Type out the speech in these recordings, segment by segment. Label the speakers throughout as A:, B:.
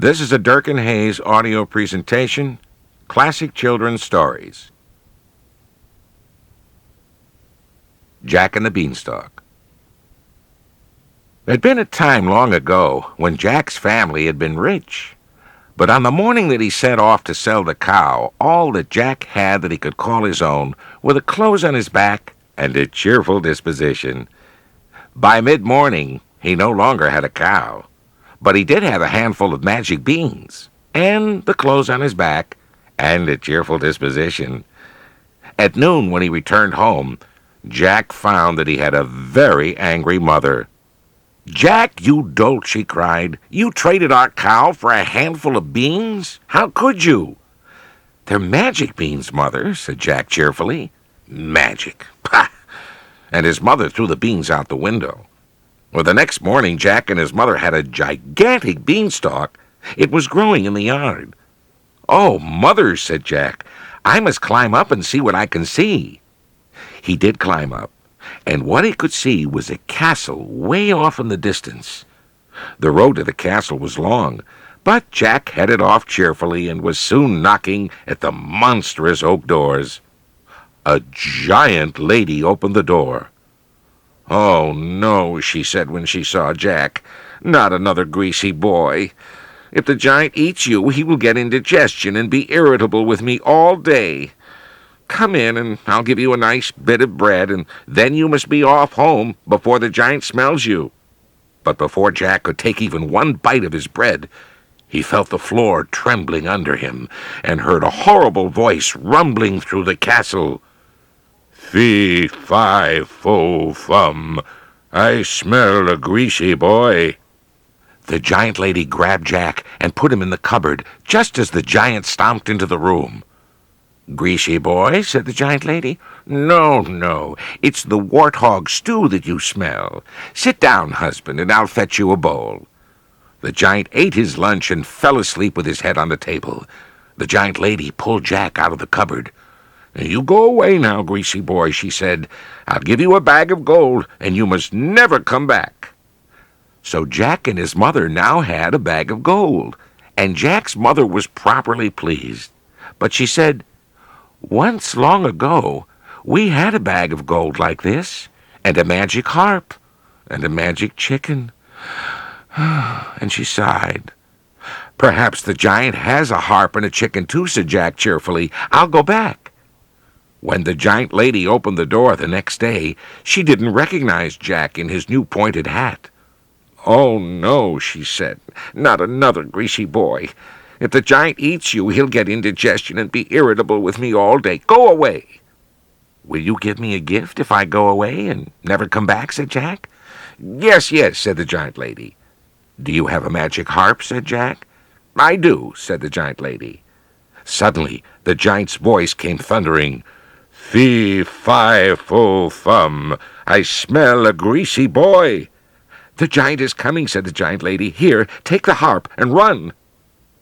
A: This is a Dirk and Hayes audio presentation, Classic Children's Stories. Jack and the Beanstalk. There'd been a time long ago when Jack's family had been rich. But on the morning that he set off to sell the cow, all that Jack had that he could call his own were the clothes on his back and a cheerful disposition. By mid-morning, he no longer had a cow, but he did have a handful of magic beans, and the clothes on his back, and a cheerful disposition. At noon, when he returned home, Jack found that he had a very angry mother. "Jack, you dolt," she cried. "You traded our cow for a handful of beans? How could you?" "They're magic beans, Mother," said Jack cheerfully. "Magic? Pah!" And his mother threw the beans out the window. Well, the next morning, Jack and his mother had a gigantic beanstalk. It was growing in the yard. "Oh, Mother," said Jack, "I must climb up and see what I can see." He did climb up, and what he could see was a castle way off in the distance. The road to the castle was long, but Jack headed off cheerfully and was soon knocking at the monstrous oak doors. A giant lady opened the door. "Oh, no," she said when she saw Jack. "Not another greasy boy. If the giant eats you, he will get indigestion and be irritable with me all day. Come in, and I'll give you a nice bit of bread, and then you must be off home before the giant smells you." But before Jack could take even one bite of his bread, he felt the floor trembling under him and heard a horrible voice rumbling through the castle. "Fee, fi, fo, fum, I smell a greasy boy." The giant lady grabbed Jack and put him in the cupboard just as the giant stomped into the room. "Greasy boy," said the giant lady. No, it's the warthog stew that you smell. Sit down, husband, and I'll fetch you a bowl." The giant ate his lunch and fell asleep with his head on the table. The giant lady pulled Jack out of the cupboard. "You go away now, greasy boy," she said. "I'll give you a bag of gold, and you must never come back." So Jack and his mother now had a bag of gold, and Jack's mother was properly pleased. But she said, "Once long ago, we had a bag of gold like this, and a magic harp, and a magic chicken." And she sighed. "Perhaps the giant has a harp and a chicken too," said Jack cheerfully. "I'll go back." When the giant lady opened the door the next day, she didn't recognize Jack in his new pointed hat. "Oh, no," she said, "not another greasy boy. If the giant eats you, he'll get indigestion and be irritable with me all day. Go away." "Will you give me a gift if I go away and never come back?" said Jack. Yes, said the giant lady. "Do you have a magic harp?" said Jack. "I do," said the giant lady. Suddenly, the giant's voice came thundering. "Fee, fi, fo, fum, I smell a greasy boy." "The giant is coming," said the giant lady. "Here, take the harp and run."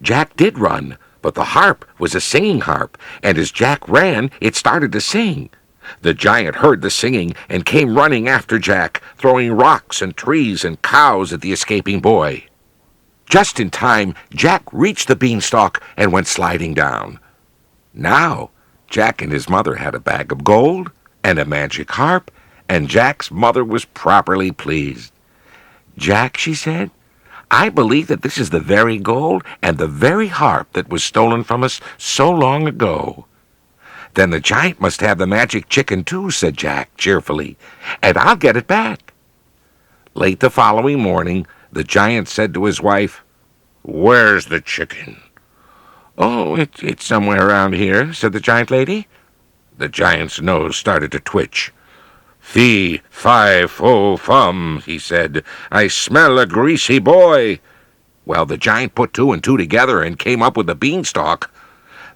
A: Jack did run, but the harp was a singing harp, and as Jack ran, it started to sing. The giant heard the singing and came running after Jack, throwing rocks and trees and cows at the escaping boy. Just in time, Jack reached the beanstalk and went sliding down. Now, Jack and his mother had a bag of gold and a magic harp, and Jack's mother was properly pleased. "Jack," she said, "I believe that this is the very gold and the very harp that was stolen from us so long ago." "Then the giant must have the magic chicken too," said Jack cheerfully, "and I'll get it back." Late the following morning, the giant said to his wife, "Where's the chicken?" "Oh, it's somewhere around here," said the giant lady. The giant's nose started to twitch. "Fee, fi, fo, fum," he said. "I smell a greasy boy." Well, the giant put two and two together and came up with the beanstalk.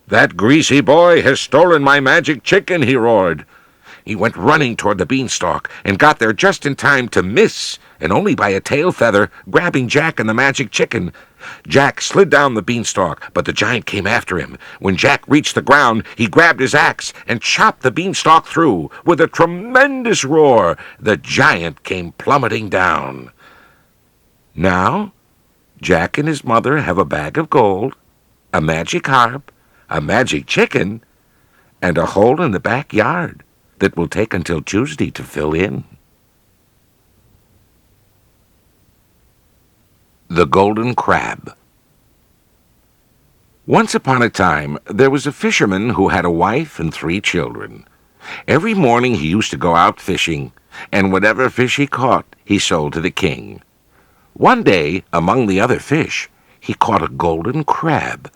A: "That greasy boy has stolen my magic chicken," he roared. He went running toward the beanstalk and got there just in time to miss, and only by a tail feather, grabbing Jack and the magic chicken. Jack slid down the beanstalk, but the giant came after him. When Jack reached the ground, he grabbed his axe and chopped the beanstalk through. With a tremendous roar, the giant came plummeting down. Now, Jack and his mother have a bag of gold, a magic harp, a magic chicken, and a hole in the backyard that will take until Tuesday to fill in. The Golden Crab. Once upon a time, there was a fisherman who had a wife and 3 children. Every morning he used to go out fishing, and whatever fish he caught, he sold to the king. One day, among the other fish, he caught a golden crab.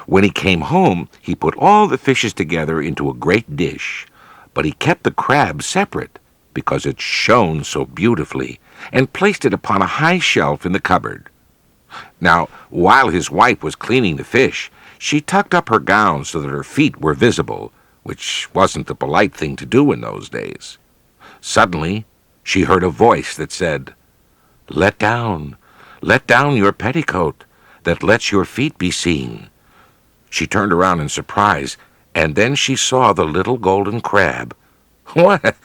A: When he came home, he put all the fishes together into a great dish, but he kept the crab separate because it shone so beautifully, and placed it upon a high shelf in the cupboard. Now, while his wife was cleaning the fish, she tucked up her gown so that her feet were visible, which wasn't the polite thing to do in those days. Suddenly, she heard a voice that said, let down your petticoat that lets your feet be seen." She turned around in surprise, and then she saw the little golden crab. "What?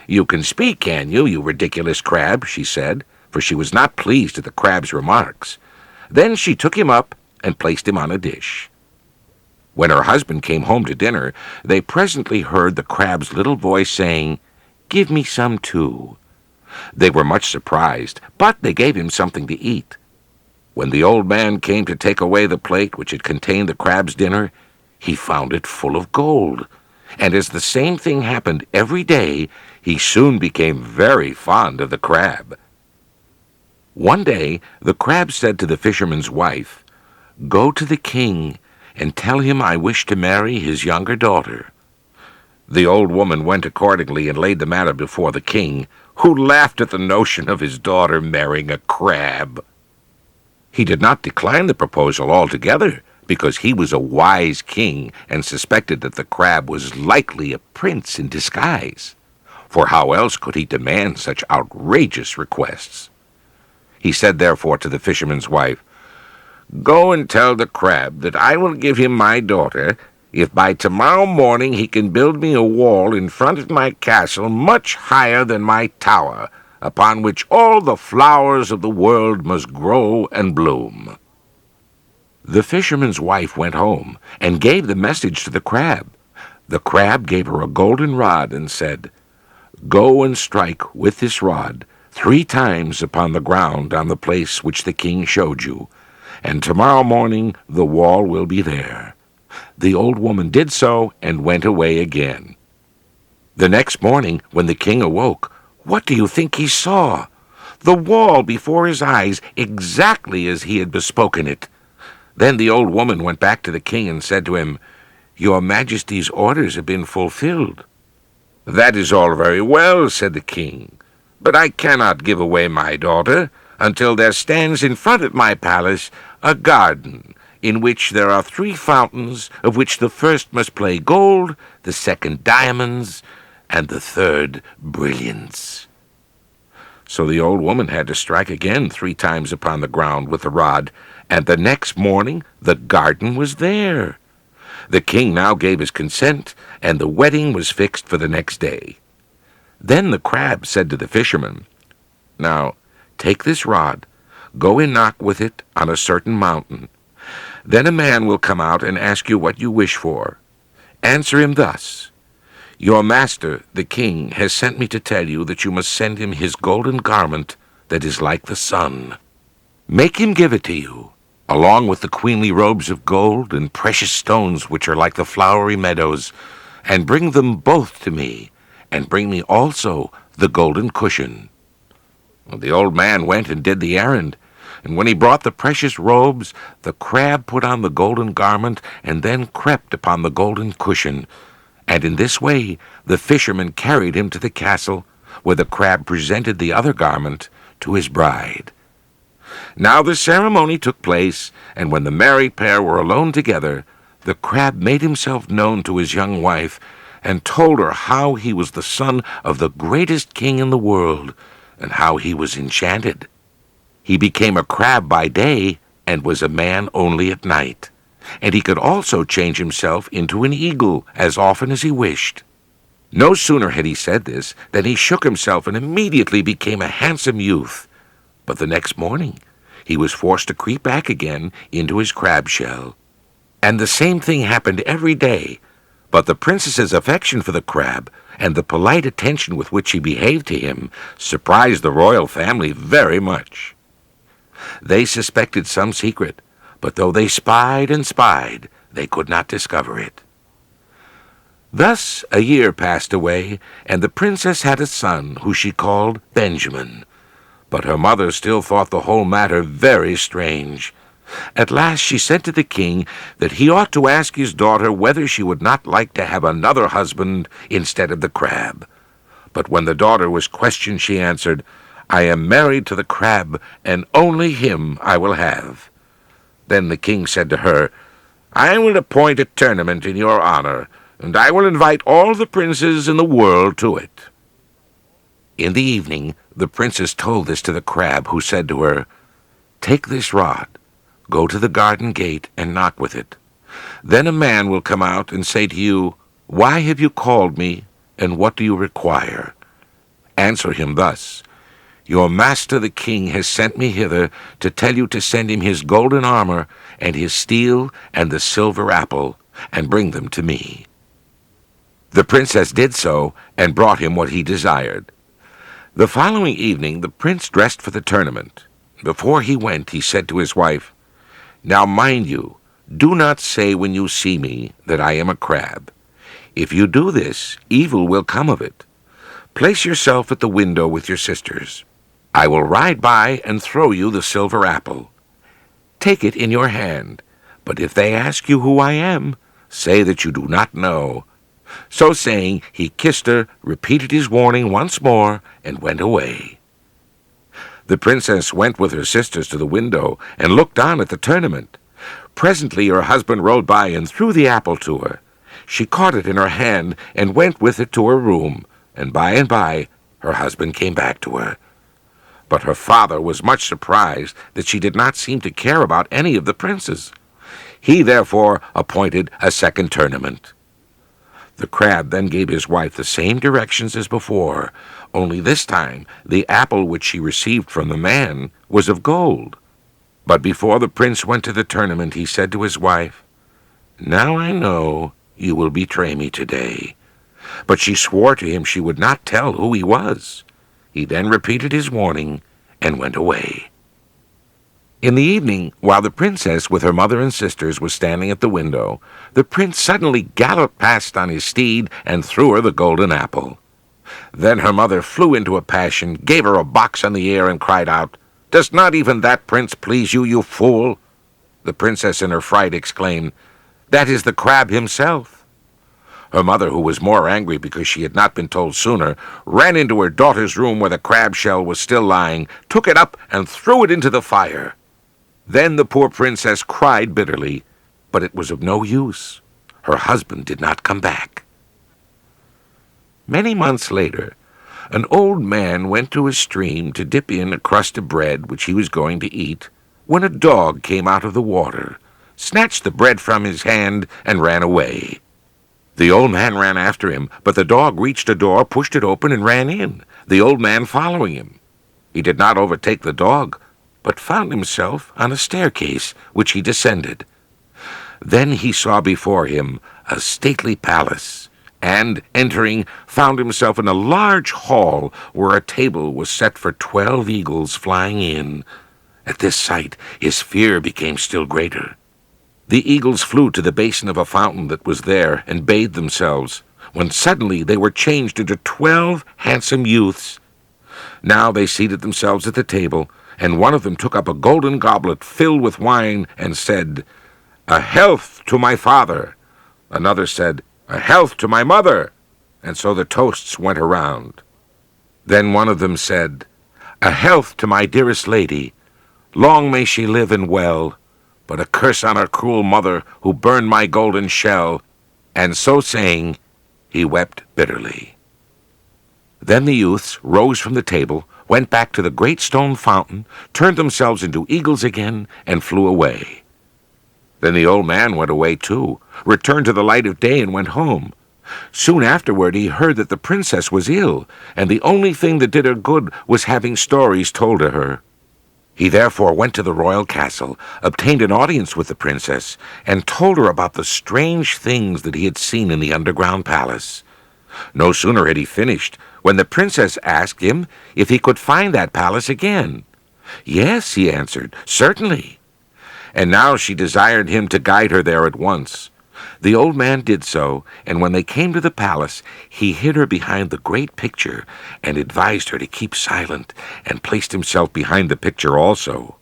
A: You can speak, can you, you ridiculous crab?" she said, for she was not pleased at the crab's remarks. Then she took him up and placed him on a dish. When her husband came home to dinner, they presently heard the crab's little voice saying, "Give me some too." They were much surprised, but they gave him something to eat. When the old man came to take away the plate which had contained the crab's dinner, he found it full of gold. And as the same thing happened every day, he soon became very fond of the crab. One day, the crab said to the fisherman's wife, "Go to the king and tell him I wish to marry his younger daughter." The old woman went accordingly and laid the matter before the king, who laughed at the notion of his daughter marrying a crab. He did not decline the proposal altogether, because he was a wise king and suspected that the crab was likely a prince in disguise. For how else could he demand such outrageous requests? He said therefore to the fisherman's wife, "Go and tell the crab that I will give him my daughter if by tomorrow morning he can build me a wall in front of my castle much higher than my tower, upon which all the flowers of the world must grow and bloom." The fisherman's wife went home and gave the message to the crab. The crab gave her a golden rod and said, "Go and strike with this rod 3 times upon the ground on the place which the king showed you, and tomorrow morning the wall will be there." The old woman did so and went away again. The next morning, when the king awoke, what do you think he saw? The wall before his eyes, exactly as he had bespoken it. Then the old woman went back to the king and said to him, "Your Majesty's orders have been fulfilled." "That is all very well," said the king, "but I cannot give away my daughter until there stands in front of my palace a garden in which there are 3 fountains, of which the first must play gold, the second diamonds, and the third brilliants." So the old woman had to strike again 3 times upon the ground with the rod, and the next morning the garden was there. The king now gave his consent, and the wedding was fixed for the next day. Then the crab said to the fisherman, "Now, take this rod, go and knock with it on a certain mountain. Then a man will come out and ask you what you wish for. Answer him thus: 'Your master, the king, has sent me to tell you that you must send him his golden garment that is like the sun.' Make him give it to you, along with the queenly robes of gold and precious stones which are like the flowery meadows, and bring them both to me, and bring me also the golden cushion." Well, the old man went and did the errand, and when he brought the precious robes, the crab put on the golden garment and then crept upon the golden cushion, and in this way the fisherman carried him to the castle, where the crab presented the other garment to his bride. Now the ceremony took place, and when the married pair were alone together, the crab made himself known to his young wife, and told her how he was the son of the greatest king in the world, and how he was enchanted. He became a crab by day, and was a man only at night, and he could also change himself into an eagle as often as he wished. No sooner had he said this than he shook himself and immediately became a handsome youth. But the next morning he was forced to creep back again into his crab shell. And the same thing happened every day, but the princess's affection for the crab and the polite attention with which he behaved to him surprised the royal family very much. They suspected some secret, but though they spied and spied, they could not discover it. Thus a year passed away, and the princess had a son who she called Benjamin. But her mother still thought the whole matter very strange. At last she said to the king that he ought to ask his daughter whether she would not like to have another husband instead of the crab. But when the daughter was questioned, she answered, "I am married to the crab, and only him I will have." Then the king said to her, "I will appoint a tournament in your honor, and I will invite all the princes in the world to it." In the evening, the princess told this to the crab, who said to her, "Take this rod, go to the garden gate and knock with it. Then a man will come out and say to you, 'Why have you called me, and what do you require?' Answer him thus, 'Your master the king has sent me hither to tell you to send him his golden armor and his steel and the silver apple, and bring them to me.'" The princess did so, and brought him what he desired. The following evening the prince dressed for the tournament. Before he went, he said to his wife, "Now mind you, do not say when you see me that I am a crab. If you do this, evil will come of it. Place yourself at the window with your sisters. I will ride by and throw you the silver apple. Take it in your hand, but if they ask you who I am, say that you do not know." So saying, he kissed her, repeated his warning once more, and went away. The princess went with her sisters to the window and looked on at the tournament. Presently her husband rode by and threw the apple to her. She caught it in her hand and went with it to her room, and by her husband came back to her. But her father was much surprised that she did not seem to care about any of the princes. He therefore appointed a second tournament. The crab then gave his wife the same directions as before, only this time the apple which she received from the man was of gold. But before the prince went to the tournament, he said to his wife, "Now I know you will betray me today." But she swore to him she would not tell who he was. He then repeated his warning and went away. In the evening, while the princess with her mother and sisters was standing at the window, the prince suddenly galloped past on his steed and threw her the golden apple. Then her mother flew into a passion, gave her a box on the ear, and cried out, "Does not even that prince please you, you fool?" The princess in her fright exclaimed, "That is the crab himself." Her mother, who was more angry because she had not been told sooner, ran into her daughter's room where the crab shell was still lying, took it up, and threw it into the fire. Then the poor princess cried bitterly, but it was of no use. Her husband did not come back. Many months later, an old man went to a stream to dip in a crust of bread which he was going to eat, when a dog came out of the water, snatched the bread from his hand, and ran away. The old man ran after him, but the dog reached a door, pushed it open, and ran in, the old man following him. He did not overtake the dog, but found himself on a staircase which he descended. Then he saw before him a stately palace, and, entering, found himself in a large hall where a table was set for 12 eagles flying in. At this sight his fear became still greater. The eagles flew to the basin of a fountain that was there and bathed themselves, when suddenly they were changed into 12 handsome youths. Now they seated themselves at the table, and one of them took up a golden goblet filled with wine and said, "A health to my father." Another said, "A health to my mother." And so the toasts went around. Then one of them said, "A health to my dearest lady. Long may she live and well, but a curse on her cruel mother who burned my golden shell." And so saying, he wept bitterly. Then the youths rose from the table, went back to the great stone fountain, turned themselves into eagles again, and flew away. Then the old man went away too, returned to the light of day, and went home. Soon afterward he heard that the princess was ill, and the only thing that did her good was having stories told to her. He therefore went to the royal castle, obtained an audience with the princess, and told her about the strange things that he had seen in the underground palace. No sooner had he finished when the princess asked him if he could find that palace again. Yes, he answered, certainly. And now she desired him to guide her there at once. The old man did so, and when they came to the palace, he hid her behind the great picture and advised her to keep silent, and placed himself behind the picture also.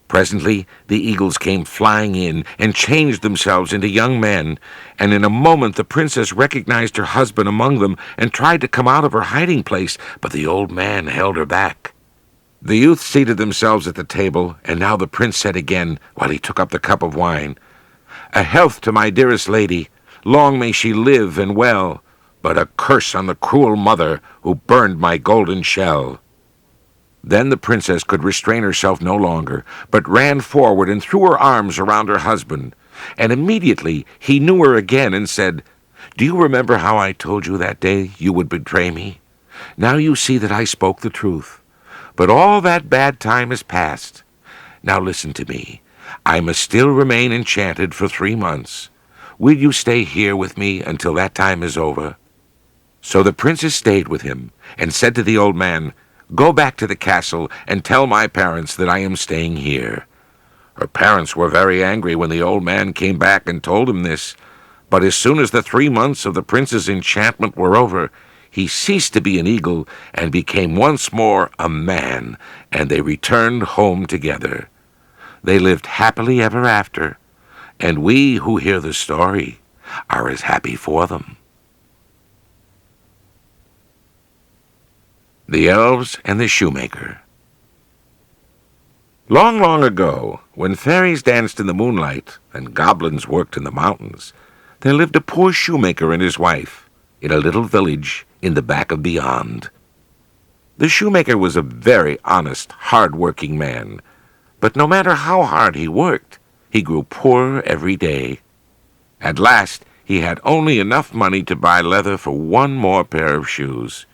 A: Presently the eagles came flying in and changed themselves into young men, and in a moment the princess recognized her husband among them and tried to come out of her hiding place, but the old man held her back. The youth seated themselves at the table, and now the prince said again, while he took up the cup of wine, "A health to my dearest lady. Long may she live and well, but a curse on the cruel mother who burned my golden shell." Then the princess could restrain herself no longer, but ran forward and threw her arms around her husband. And immediately he knew her again and said, "Do you remember how I told you that day you would betray me? Now you see that I spoke the truth. But all that bad time is past. Now listen to me. I must still remain enchanted for 3 months. Will you stay here with me until that time is over?" So the princess stayed with him, and said to the old man, "Go back to the castle and tell my parents that I am staying here." Her parents were very angry when the old man came back and told him this, but as soon as the 3 months of the prince's enchantment were over, he ceased to be an eagle and became once more a man, and they returned home together. They lived happily ever after, and we who hear the story are as happy for them. The Elves and the Shoemaker. Long, long ago, when fairies danced in the moonlight and goblins worked in the mountains, there lived a poor shoemaker and his wife in a little village in the back of beyond. The shoemaker was a very honest, hard-working man, but no matter how hard he worked, he grew poorer every day. At last, he had only enough money to buy leather for 1 more pair of shoes.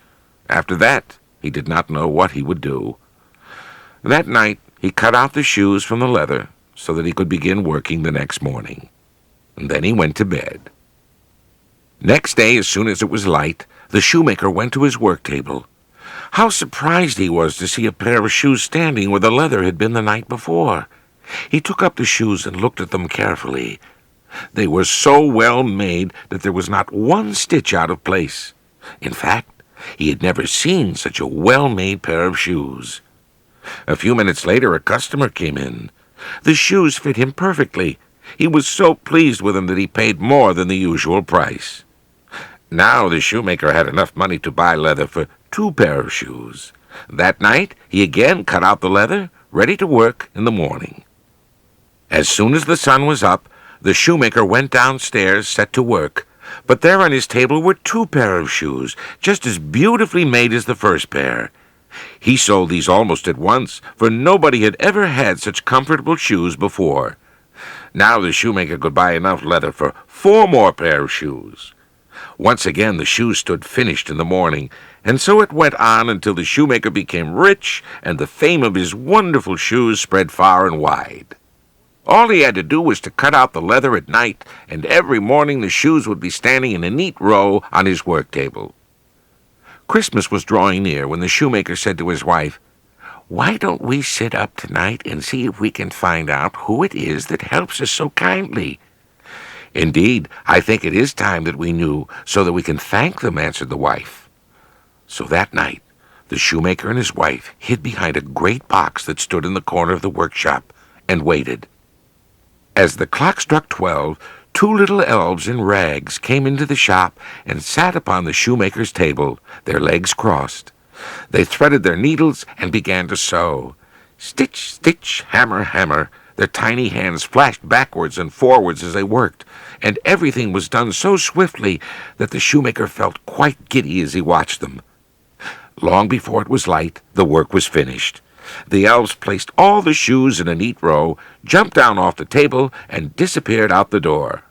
A: After that, he did not know what he would do. That night, he cut out the shoes from the leather so that he could begin working the next morning. And then he went to bed. Next day, as soon as it was light, the shoemaker went to his work table. How surprised he was to see a pair of shoes standing where the leather had been the night before. He took up the shoes and looked at them carefully. They were so well made that there was not one stitch out of place. In fact, he had never seen such a well-made pair of shoes. A few minutes later, a customer came in. The shoes fit him perfectly. He was so pleased with them that he paid more than the usual price. Now the shoemaker had enough money to buy leather for 2 pair of shoes. That night, he again cut out the leather, ready to work in the morning. As soon as the sun was up, the shoemaker went downstairs, set to work. But there on his table were 2 pair of shoes, just as beautifully made as the first pair. He sold these almost at once, for nobody had ever had such comfortable shoes before. Now the shoemaker could buy enough leather for 4 more pair of shoes. Once again the shoes stood finished in the morning, and so it went on until the shoemaker became rich, and the fame of his wonderful shoes spread far and wide. All he had to do was to cut out the leather at night, and every morning the shoes would be standing in a neat row on his work table. Christmas was drawing near when the shoemaker said to his wife, "Why don't we sit up tonight and see if we can find out who it is that helps us so kindly?" "Indeed, I think it is time that we knew, so that we can thank them," answered the wife. So that night, the shoemaker and his wife hid behind a great box that stood in the corner of the workshop and waited. As the clock struck 12, 2 little elves in rags came into the shop and sat upon the shoemaker's table, their legs crossed. They threaded their needles and began to sew. Stitch, stitch, hammer, hammer. Their tiny hands flashed backwards and forwards as they worked, and everything was done so swiftly that the shoemaker felt quite giddy as he watched them. Long before it was light, the work was finished. The elves placed all the shoes in a neat row, jumped down off the table, and disappeared out the door.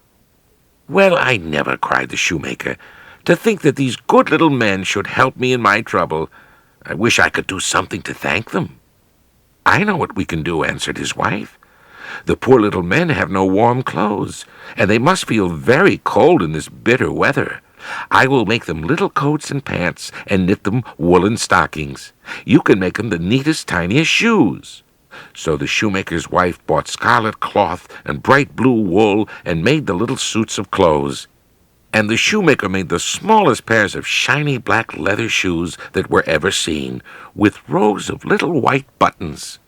A: "Well, I never," cried the shoemaker. "To think that these good little men should help me in my trouble. I wish I could do something to thank them." "I know what we can do," answered his wife. "The poor little men have no warm clothes, and they must feel very cold in this bitter weather. I will make them little coats and pants and knit them woolen stockings. You can make them the neatest, tiniest shoes." So the shoemaker's wife bought scarlet cloth and bright blue wool and made the little suits of clothes. And the shoemaker made the smallest pairs of shiny black leather shoes that were ever seen, with rows of little white buttons.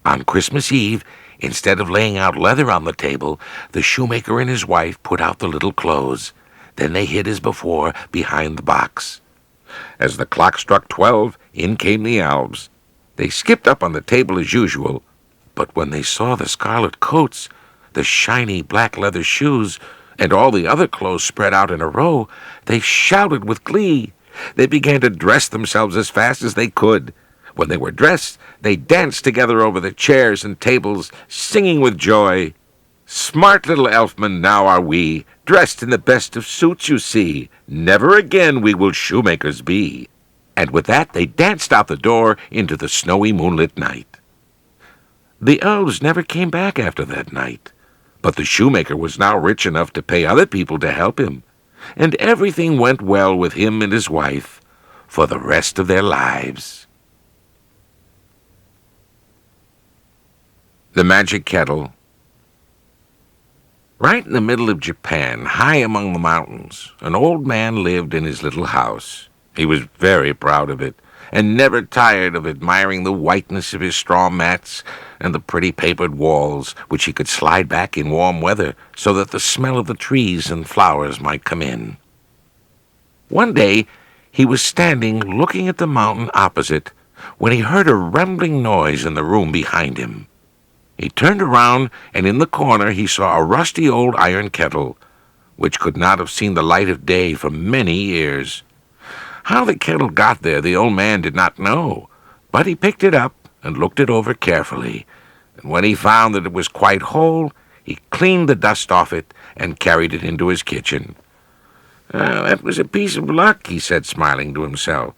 A: On Christmas Eve, instead of laying out leather on the table, the shoemaker and his wife put out the little clothes. Then they hid as before behind the box. As the clock struck 12, in came the Elves. They skipped up on the table as usual, but when they saw the scarlet coats, the shiny black leather shoes, and all the other clothes spread out in a row, they shouted with glee. They began to dress themselves as fast as they could. When they were dressed, they danced together over the chairs and tables, singing with joy, "Smart little elfmen now are we, dressed in the best of suits you see. Never again we will shoemakers be." And with that they danced out the door into the snowy moonlit night. The Elves never came back after that night, but the shoemaker was now rich enough to pay other people to help him, and everything went well with him and his wife for the rest of their lives. The Magic Kettle. Right in the middle of Japan, high among the mountains, an old man lived in his little house. He was very proud of it, and never tired of admiring the whiteness of his straw mats and the pretty papered walls, which he could slide back in warm weather so that the smell of the trees and flowers might come in. One day he was standing looking at the mountain opposite when he heard a rumbling noise in the room behind him. He turned around, and in the corner he saw a rusty old iron kettle, which could not have seen the light of day for many years. How the kettle got there the old man did not know, but he picked it up and looked it over carefully, and when he found that it was quite whole, he cleaned the dust off it and carried it into his kitchen. "That was a piece of luck," he said, smiling to himself.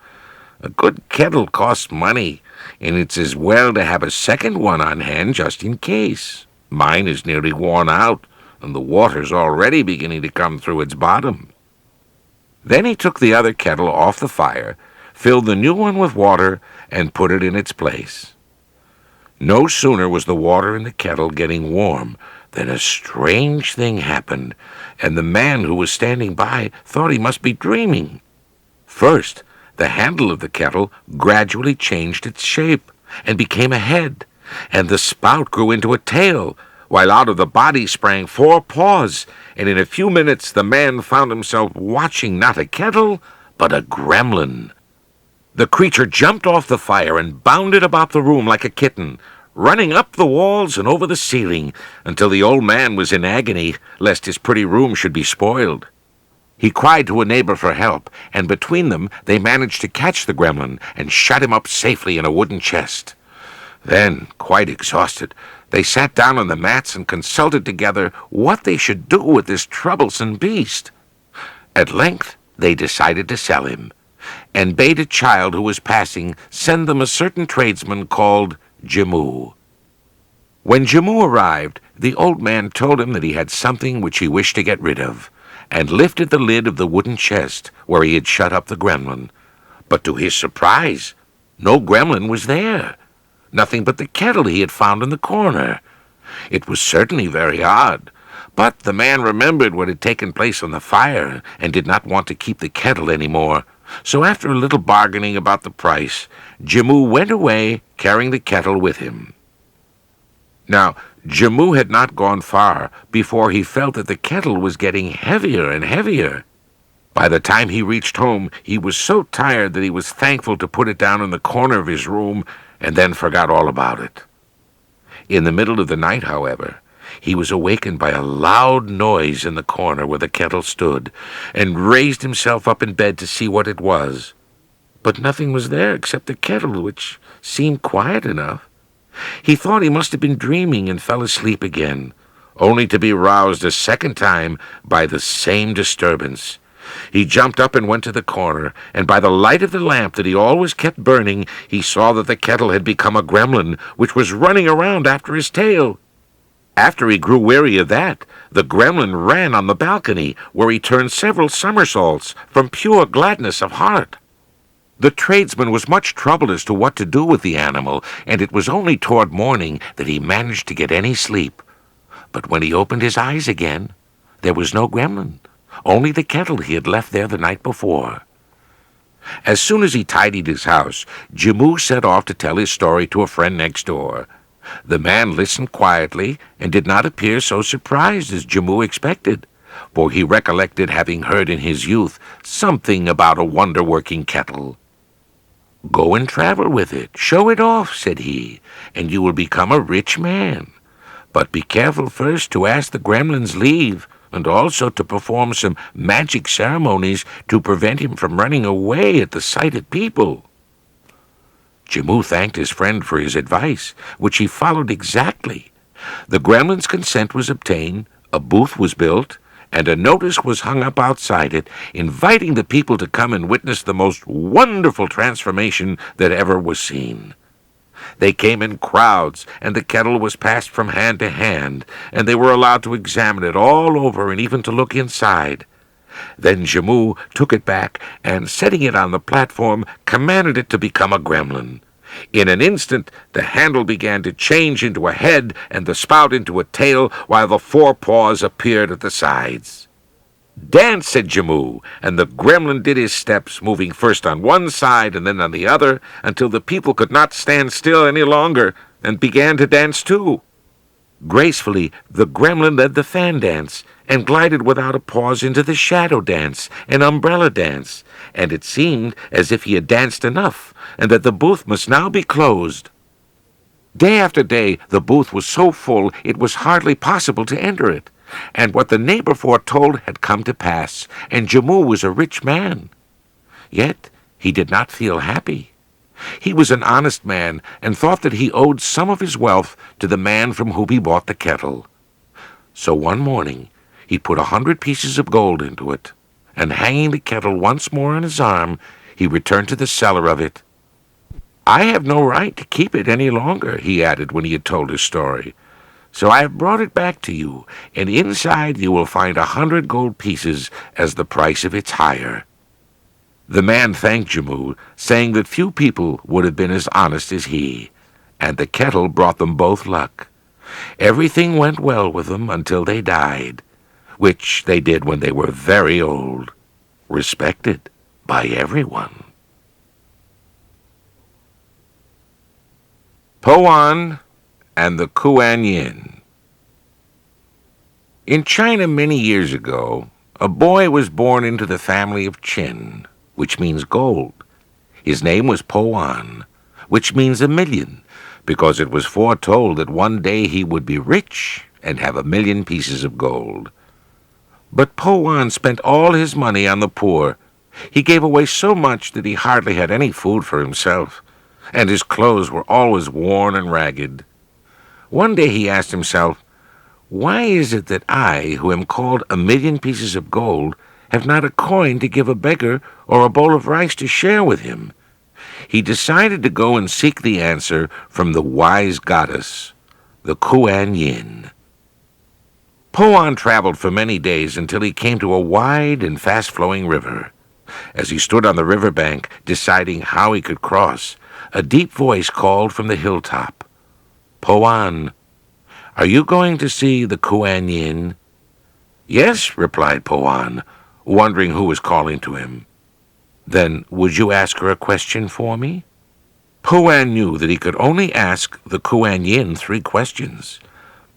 A: "A good kettle costs money, and it's as well to have a second one on hand just in case. Mine is nearly worn out, and the water's already beginning to come through its bottom." Then he took the other kettle off the fire, filled the new one with water, and put it in its place. No sooner was the water in the kettle getting warm than a strange thing happened, and the man who was standing by thought he must be dreaming. First, the handle of the kettle gradually changed its shape and became a head, and the spout grew into a tail, while out of the body sprang 4 paws, and in a few minutes the man found himself watching not a kettle, but a gremlin. The creature jumped off the fire and bounded about the room like a kitten, running up the walls and over the ceiling, until the old man was in agony lest his pretty room should be spoiled. He cried to a neighbor for help, and between them they managed to catch the gremlin and shut him up safely in a wooden chest. Then, quite exhausted, they sat down on the mats and consulted together what they should do with this troublesome beast. At length they decided to sell him, and bade a child who was passing send them a certain tradesman called Jimmu. When Jimmu arrived, the old man told him that he had something which he wished to get rid of, and lifted the lid of the wooden chest where he had shut up the gremlin. But to his surprise, no gremlin was there. Nothing but the kettle he had found in the corner. It was certainly very odd, but the man remembered what had taken place on the fire and did not want to keep the kettle any more. So after a little bargaining about the price, Jimmu went away carrying the kettle with him. Now, Jimmu had not gone far before he felt that the kettle was getting heavier and heavier. By the time he reached home, he was so tired that he was thankful to put it down in the corner of his room and then forgot all about it. In the middle of the night, however, he was awakened by a loud noise in the corner where the kettle stood, and raised himself up in bed to see what it was. But nothing was there except the kettle, which seemed quiet enough. He thought he must have been dreaming and fell asleep again, only to be roused a second time by the same disturbance. He jumped up and went to the corner, and by the light of the lamp that he always kept burning, he saw that the kettle had become a gremlin, which was running around after his tail. After he grew weary of that, the gremlin ran on the balcony, where he turned several somersaults from pure gladness of heart. The tradesman was much troubled as to what to do with the animal, and it was only toward morning that he managed to get any sleep. But when he opened his eyes again, there was no gremlin, only the kettle he had left there the night before. As soon as he tidied his house, Jimmu set off to tell his story to a friend next door. The man listened quietly and did not appear so surprised as Jimmu expected, for he recollected having heard in his youth something about a wonder-working kettle. "Go and travel with it, show it off," said he, "and you will become a rich man. But be careful first to ask the gremlin's leave, and also to perform some magic ceremonies to prevent him from running away at the sight of people." Jimmu thanked his friend for his advice, which he followed exactly. The gremlin's consent was obtained, a booth was built, and a notice was hung up outside it, inviting the people to come and witness the most wonderful transformation that ever was seen. They came in crowds, and the kettle was passed from hand to hand, and they were allowed to examine it all over and even to look inside. Then Jimmu took it back, and setting it on the platform, commanded it to become a gremlin. In an instant, the handle began to change into a head, and the spout into a tail, while the forepaws appeared at the sides. "Dance," said Jimmu, and the gremlin did his steps, moving first on one side and then on the other, until the people could not stand still any longer, and began to dance too. Gracefully, the gremlin led the fan dance, and glided without a pause into the shadow dance and umbrella dance, and it seemed as if he had danced enough, and that the booth must now be closed. Day after day, the booth was so full it was hardly possible to enter it, and what the neighbor foretold had come to pass, and Jimmu was a rich man. Yet he did not feel happy. He was an honest man, and thought that he owed some of his wealth to the man from whom he bought the kettle. So one morning he put 100 pieces of gold into it, and hanging the kettle once more on his arm, he returned to the seller of it. "I have no right to keep it any longer," he added when he had told his story. "So I have brought it back to you, and inside you will find 100 gold pieces as the price of its hire." The man thanked Jimmu, saying that few people would have been as honest as he, and the kettle brought them both luck. Everything went well with them until they died, which they did when they were very old, respected by everyone. Po-an and the Kuan Yin. In China many years ago, a boy was born into the family of Qin, which means gold. His name was Po-an, which means 1,000,000, because it was foretold that one day he would be rich and have 1,000,000 pieces of gold. But Po-an spent all his money on the poor. He gave away so much that he hardly had any food for himself, and his clothes were always worn and ragged. One day he asked himself, "Why is it that I, who am called 1,000,000 pieces of gold, have not a coin to give a beggar or a bowl of rice to share with him?" He decided to go and seek the answer from the wise goddess, the Kuan Yin. Po-an traveled for many days until he came to a wide and fast-flowing river. As he stood on the riverbank, deciding how he could cross, a deep voice called from the hilltop, "Po-an, are you going to see the Kuan Yin?" "Yes," replied Po-an, wondering who was calling to him. "Then would you ask her a question for me?" Po-an knew that he could only ask the Kuan Yin 3 questions,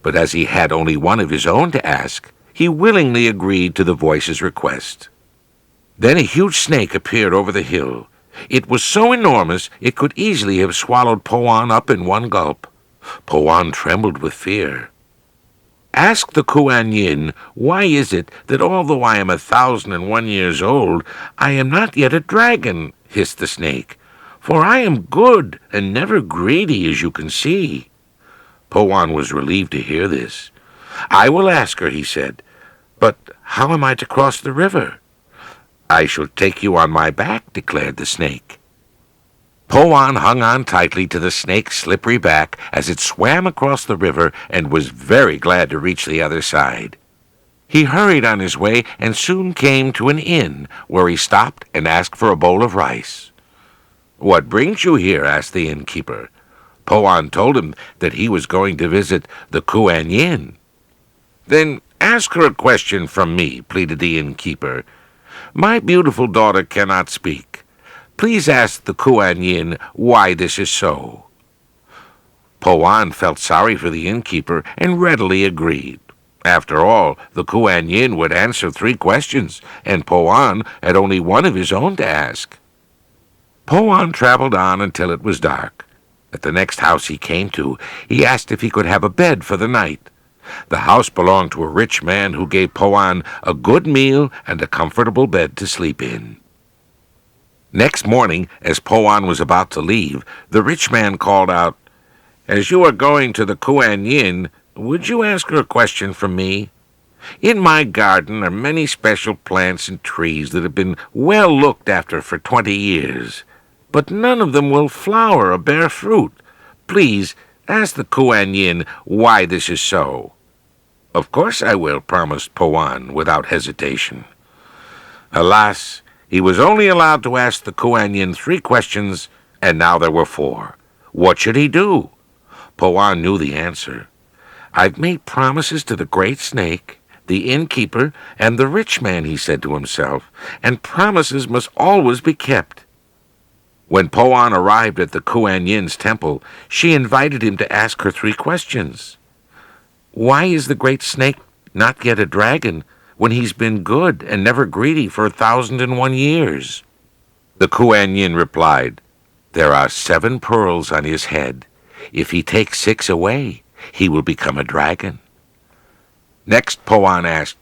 A: but as he had only one of his own to ask, he willingly agreed to the voice's request. Then a huge snake appeared over the hill. It was so enormous it could easily have swallowed Po-an up in one gulp. Po-an trembled with fear. "Ask the Kuan Yin, why is it that although I am 1,001 years old, I am not yet a dragon?" hissed the snake. "For I am good and never greedy, as you can see." Po-an was relieved to hear this. "I will ask her," he said. "But how am I to cross the river?" "I shall take you on my back," declared the snake. Po-an hung on tightly to the snake's slippery back as it swam across the river and was very glad to reach the other side. He hurried on his way and soon came to an inn where he stopped and asked for a bowl of rice. "What brings you here?" asked the innkeeper. Po-an told him that he was going to visit the Kuan Yin. "Then ask her a question from me," pleaded the innkeeper. "My beautiful daughter cannot speak. Please ask the Kuan Yin why this is so." Po-an felt sorry for the innkeeper and readily agreed. After all, the Kuan Yin would answer 3 questions, and Po-an had only one of his own to ask. Po-an traveled on until it was dark. At the next house he came to, he asked if he could have a bed for the night. The house belonged to a rich man who gave Po-an a good meal and a comfortable bed to sleep in. Next morning, as Po-an was about to leave, the rich man called out, "As you are going to the Kuan Yin, would you ask her a question from me? In my garden are many special plants and trees that have been well looked after for 20 years, but none of them will flower or bear fruit. Please, ask the Kuan Yin why this is so." "Of course I will," promised Po-an without hesitation. Alas, he was only allowed to ask the Kuan Yin 3 questions, and now there were 4. What should he do? Po-an knew the answer. "I've made promises to the great snake, the innkeeper, and the rich man," he said to himself, "and promises must always be kept." When Po-an arrived at the Kuan Yin's temple, she invited him to ask her 3 questions. "Why is the great snake not yet a dragon when he's been good and never greedy for 1,001 years?" The Kuan Yin replied, "There are 7 pearls on his head. If he takes 6 away, he will become a dragon." Next, Po-an asked,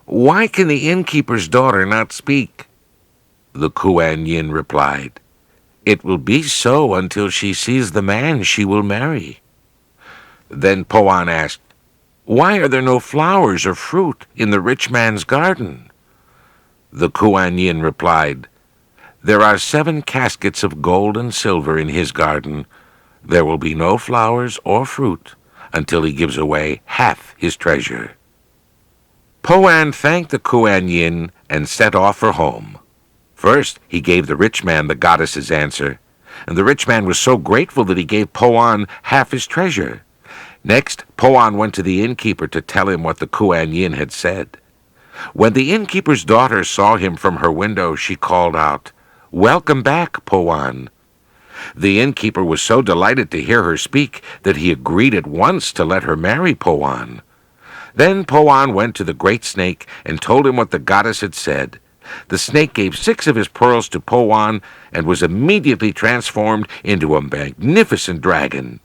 A: "Why can the innkeeper's daughter not speak?" The Kuan Yin replied, "It will be so until she sees the man she will marry." Then Po-an asked, "Why are there no flowers or fruit in the rich man's garden?" The Kuan Yin replied, "There are 7 caskets of gold and silver in his garden. There will be no flowers or fruit until he gives away half his treasure." Po-an thanked the Kuan Yin and set off for home. First, he gave the rich man the goddess's answer, and the rich man was so grateful that he gave Po-an half his treasure. Next, Po-an went to the innkeeper to tell him what the Kuan Yin had said. When the innkeeper's daughter saw him from her window, she called out, "Welcome back, Po-an." The innkeeper was so delighted to hear her speak that he agreed at once to let her marry Po-an. Then Po-an went to the great snake and told him what the goddess had said. The snake gave 6 of his pearls to Po-an and was immediately transformed into a magnificent dragon.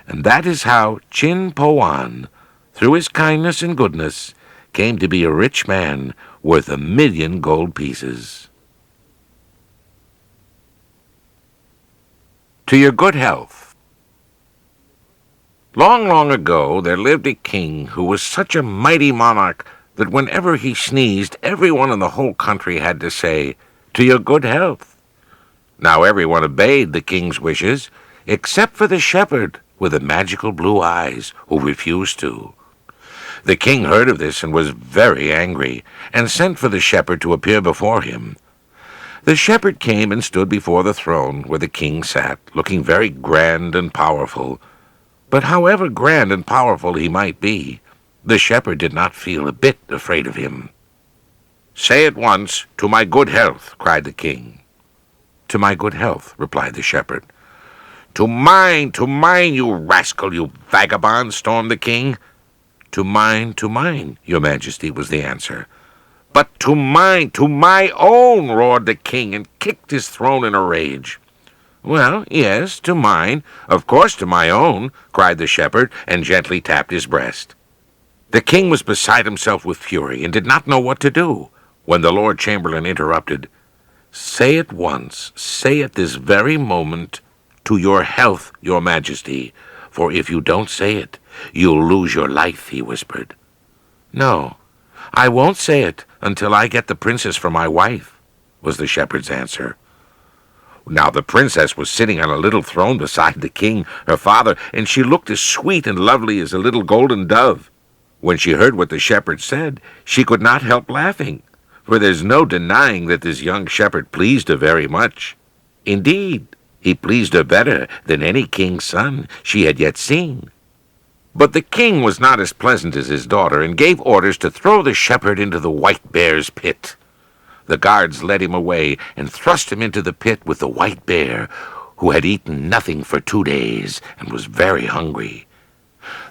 A: And that is how Chin Po-an, through his kindness and goodness, came to be a rich man worth 1,000,000 gold pieces. To your good health. Long, long ago there lived a king who was such a mighty monarch that whenever he sneezed, everyone in the whole country had to say, "To your good health." Now everyone obeyed the king's wishes, except for the shepherd with the magical blue eyes, who refused to. The king heard of this and was very angry, and sent for the shepherd to appear before him. The shepherd came and stood before the throne where the king sat, looking very grand and powerful. But however grand and powerful he might be, the shepherd did not feel a bit afraid of him. "Say at once, 'To my good health,'" cried the king. "To my good health," replied the shepherd. To mine, you rascal, you vagabond," stormed the king. To mine, your majesty," was the answer. "But to my own," roared the king, and kicked his throne in a rage. "Well, yes, to mine, of course to my own," cried the shepherd, and gently tapped his breast. The king was beside himself with fury, and did not know what to do, when the Lord Chamberlain interrupted. "Say at once, say at this very moment, 'To your health, your majesty,' for if you don't say it, you'll lose your life," he whispered. "No, "I won't say it until I get the princess for my wife," was the shepherd's answer. Now the princess was sitting on a little throne beside the king, her father, and she looked as sweet and lovely as a little golden dove. When she heard what the shepherd said, she could not help laughing, for there's no denying that this young shepherd pleased her very much. Indeed, he pleased her better than any king's son she had yet seen. But the king was not as pleasant as his daughter, and gave orders to throw the shepherd into the white bear's pit. The guards led him away and thrust him into the pit with the white bear, who had eaten nothing for 2 days and was very hungry.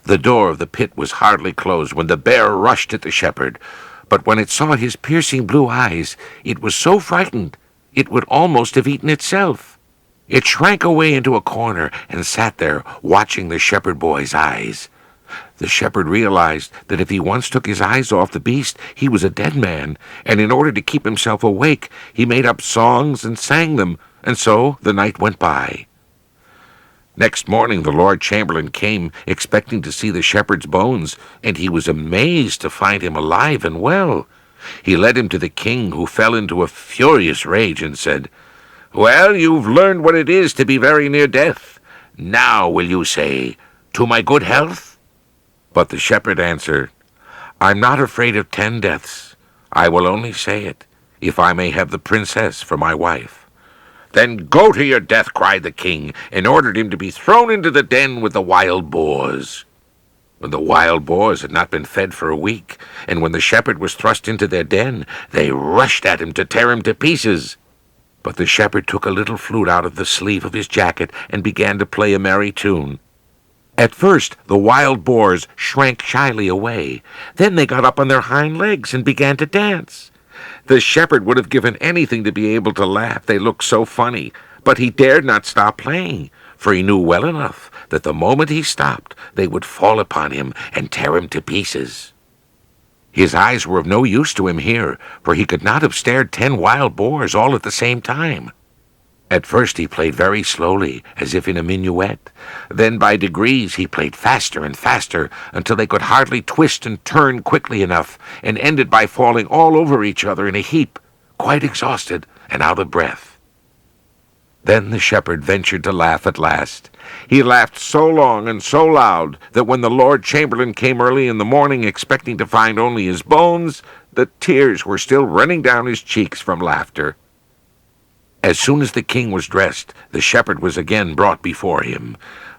A: The door of the pit was hardly closed when the bear rushed at the shepherd, but when it saw his piercing blue eyes, it was so frightened it would almost have eaten itself. It shrank away into a corner and sat there, watching the shepherd boy's eyes. The shepherd realized that if he once took his eyes off the beast, he was a dead man, and in order to keep himself awake, he made up songs and sang them, and so the night went by. Next morning the Lord Chamberlain came, expecting to see the shepherd's bones, and he was amazed to find him alive and well. He led him to the king, who fell into a furious rage and said, "Well, you've learned what it is to be very near death. Now will you say, 'To my good health'?" But the shepherd answered, "I'm not afraid of 10 deaths. I will only say it, if I may have the princess for my wife." "Then go to your death," cried the king, and ordered him to be thrown into the den with the wild boars. The wild boars had not been fed for a week, and when the shepherd was thrust into their den, they rushed at him to tear him to pieces. But the shepherd took a little flute out of the sleeve of his jacket and began to play a merry tune. At first the wild boars shrank shyly away. Then they got up on their hind legs and began to dance. The shepherd would have given anything to be able to laugh, they looked so funny, but he dared not stop playing, for he knew well enough that the moment he stopped, they would fall upon him and tear him to pieces. His eyes were of no use to him here, for he could not have stared 10 wild boars all at the same time. At first he played very slowly, as if in a minuet. Then by degrees he played faster and faster, until they could hardly twist and turn quickly enough, and ended by falling all over each other in a heap, quite exhausted and out of breath. Then the shepherd ventured to laugh at last. He laughed so long and so loud that when the Lord Chamberlain came early in the morning expecting to find only his bones, the tears were still running down his cheeks from laughter. As soon as the king was dressed, the shepherd was again brought before him.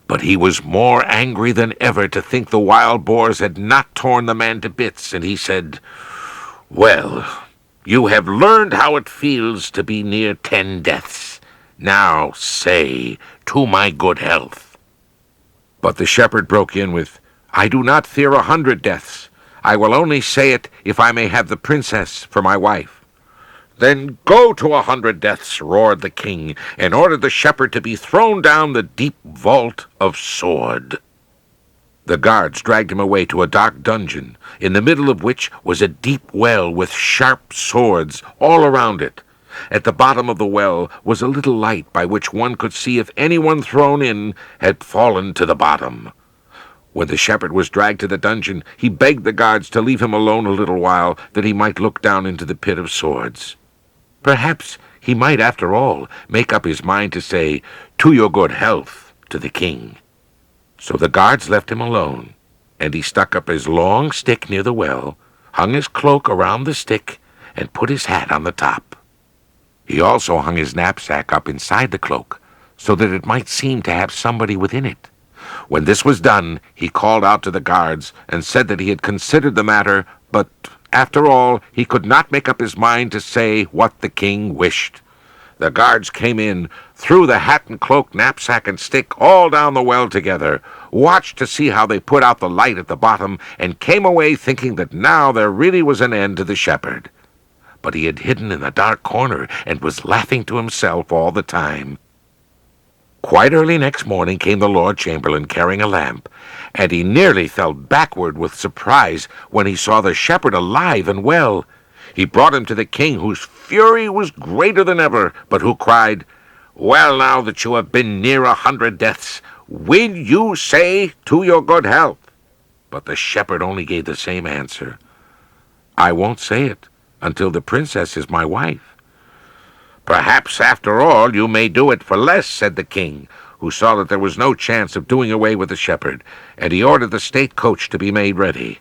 A: But he was more angry than ever to think the wild boars had not torn the man to bits, and he said, "Well, you have learned how it feels to be near 10 deaths. Now say, 'To my good health.'" But the shepherd broke in with, "I do not fear 100 deaths. I will only say it if I may have the princess for my wife." "Then go to 100 deaths," roared the king, and ordered the shepherd to be thrown down the deep vault of sword. The guards dragged him away to a dark dungeon, in the middle of which was a deep well with sharp swords all around it. At the bottom of the well was a little light by which one could see if anyone thrown in had fallen to the bottom. When the shepherd was dragged to the dungeon, he begged the guards to leave him alone a little while, that he might look down into the pit of swords. Perhaps he might, after all, make up his mind to say, "To your good health," to the king. So the guards left him alone, and he stuck up his long stick near the well, hung his cloak around the stick, and put his hat on the top. He also hung his knapsack up inside the cloak, so that it might seem to have somebody within it. When this was done, he called out to the guards and said that he had considered the matter, but after all, he could not make up his mind to say what the king wished. The guards came in, threw the hat and cloak, knapsack and stick all down the well together, watched to see how they put out the light at the bottom, and came away thinking that now there really was an end to the shepherd. But he had hidden in a dark corner and was laughing to himself all the time. Quite early next morning came the Lord Chamberlain carrying a lamp, and he nearly fell backward with surprise when he saw the shepherd alive and well. He brought him to the king, whose fury was greater than ever, but who cried, "Well, now that you have been near 100 deaths, will you say, 'To your good health'?" But the shepherd only gave the same answer. I won't say it until the princess is my wife." "Perhaps, after all, you may do it for less," said the king, who saw that there was no chance of doing away with the shepherd, and he ordered the state coach to be made ready.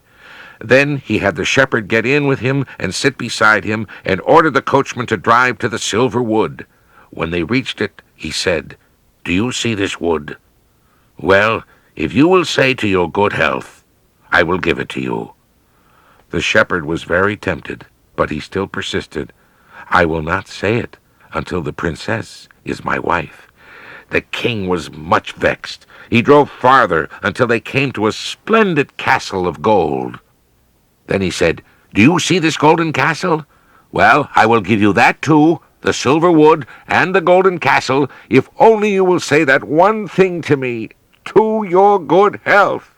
A: Then he had the shepherd get in with him and sit beside him, and ordered the coachman to drive to the silver wood. When they reached it, he said, "Do you see this wood? Well, if you will say to your good health, I will give it to you." The shepherd was very tempted, but he still persisted. "I will not say it until the princess is my wife." The king was much vexed. He drove farther until they came to a splendid castle of gold. Then he said, "Do you see this golden castle? Well, I will give you that too, the silver wood and the golden castle, if only you will say that one thing to me, 'To your good health.'"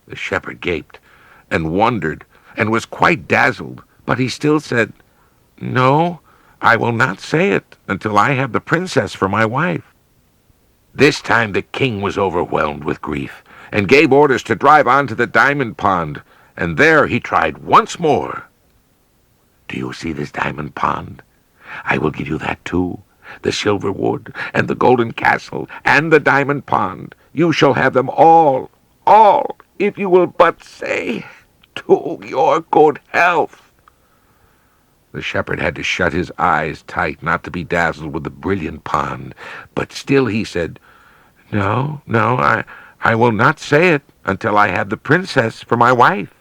A: The shepherd gaped and wondered and was quite dazzled, but he still said, "No, I will not say it until I have the princess for my wife." This time the king was overwhelmed with grief, and gave orders to drive on to the diamond pond, and there he tried once more. "Do you see this diamond pond? I will give you that too, the silver wood, and the golden castle, and the diamond pond. You shall have them all, if you will but say, 'To your good health.'" The shepherd had to shut his eyes tight not to be dazzled with the brilliant pond, but still he said, No, I will not say it until I have the princess for my wife."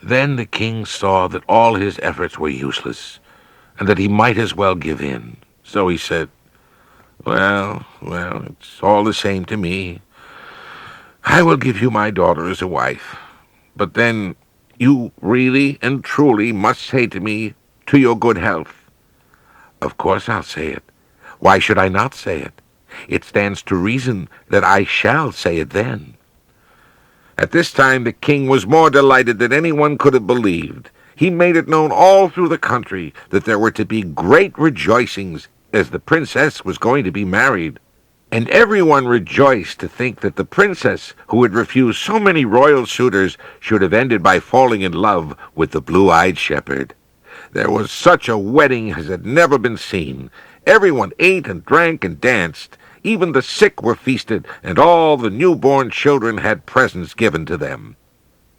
A: Then the king saw that all his efforts were useless, and that he might as well give in. So he said, Well, it's all the same to me. I will give you my daughter as a wife. But then you really and truly must say to me, 'To your good health.'" "Of course I'll say it. Why should I not say it? It stands to reason that I shall say it then." At this time the king was more delighted than anyone could have believed. He made it known all through the country that there were to be great rejoicings, as the princess was going to be married. And everyone rejoiced to think that the princess, who had refused so many royal suitors, should have ended by falling in love with the blue-eyed shepherd. There was such a wedding as had never been seen. Everyone ate and drank and danced. Even the sick were feasted, and all the newborn children had presents given to them.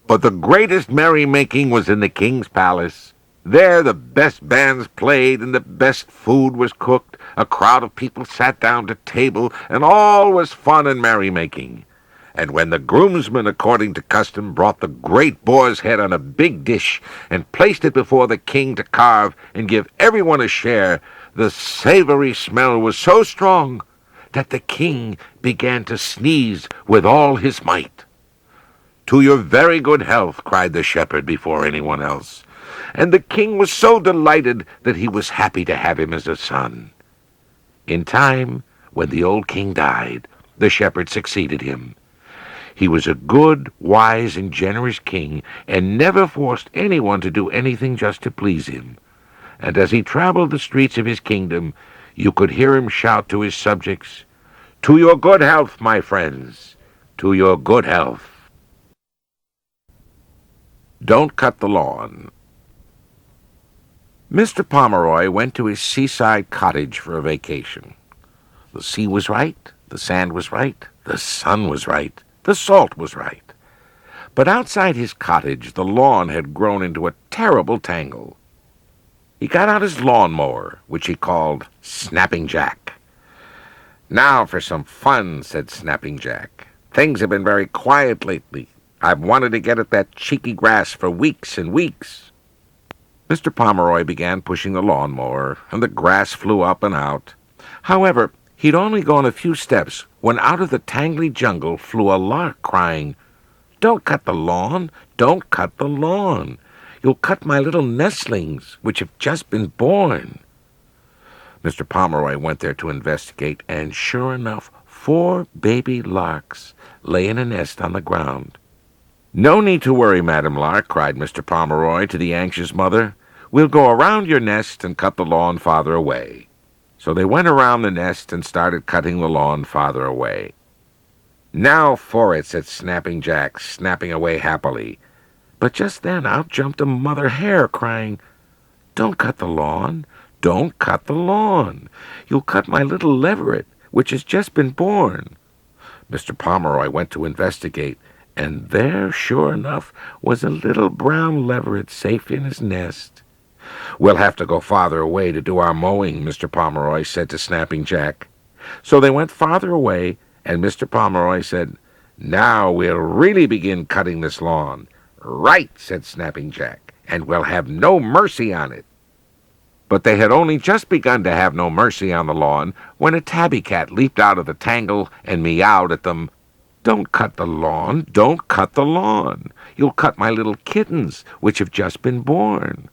A: But the greatest merrymaking was in the king's palace. There the best bands played, and the best food was cooked. A crowd of people sat down to table, and all was fun and merrymaking. And when the groomsmen, according to custom, brought the great boar's head on a big dish and placed it before the king to carve and give everyone a share, the savory smell was so strong that the king began to sneeze with all his might. "To your very good health," cried the shepherd before anyone else. And the king was so delighted that he was happy to have him as a son. In time, when the old king died, the shepherd succeeded him. He was a good, wise, and generous king, and never forced anyone to do anything just to please him. And as he traveled the streets of his kingdom, you could hear him shout to his subjects, "To your good health, my friends, to your good health." Don't cut the lawn. Mr. Pomeroy went to his seaside cottage for a vacation. The sea was right, the sand was right, the sun was right, the salt was right. But outside his cottage, the lawn had grown into a terrible tangle. He got out his lawnmower, which he called Snapping Jack. "Now for some fun," said Snapping Jack. "Things have been very quiet lately. I've wanted to get at that cheeky grass for weeks and weeks." Mr. Pomeroy began pushing the lawnmower, and the grass flew up and out. However, he'd only gone a few steps when out of the tangly jungle flew a lark crying, "Don't cut the lawn! Don't cut the lawn! You'll cut my little nestlings, which have just been born." Mr. Pomeroy went there to investigate, and sure enough, 4 baby larks lay in a nest on the ground. "No need to worry, Madam Lark," cried Mr. Pomeroy to the anxious mother. "We'll go around your nest and cut the lawn farther away." So they went around the nest and started cutting the lawn farther away. "Now for it," said Snapping Jack, snapping away happily. But just then out jumped a mother hare, crying, "Don't cut the lawn! Don't cut the lawn! You'll cut my little leveret, which has just been born." Mr. Pomeroy went to investigate, and there, sure enough, was a little brown leveret safe in his nest. "We'll have to go farther away to do our mowing," Mr. Pomeroy said to Snapping Jack. So they went farther away, and Mr. Pomeroy said, "Now we'll really begin cutting this lawn." "Right," said Snapping Jack, "and we'll have no mercy on it." But they had only just begun to have no mercy on the lawn when a tabby cat leaped out of the tangle and meowed at them. "Don't cut the lawn! Don't cut the lawn! You'll cut my little kittens, which have just been born."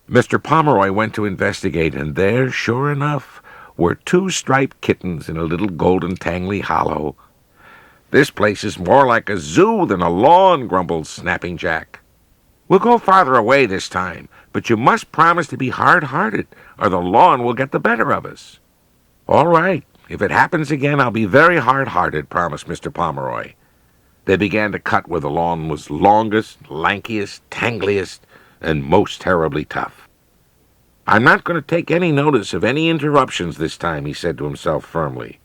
A: Mr. Pomeroy went to investigate, and there, sure enough, were 2 striped kittens in a little golden tangly hollow. "This place is more like a zoo than a lawn," grumbled Snapping Jack. "We'll go farther away this time, but you must promise to be hard-hearted, or the lawn will get the better of us." "All right. If it happens again, I'll be very hard-hearted," promised Mr. Pomeroy. They began to cut where the lawn was longest, lankiest, tangliest, and most terribly tough. "I'm not going to take any notice of any interruptions this time," he said to himself firmly.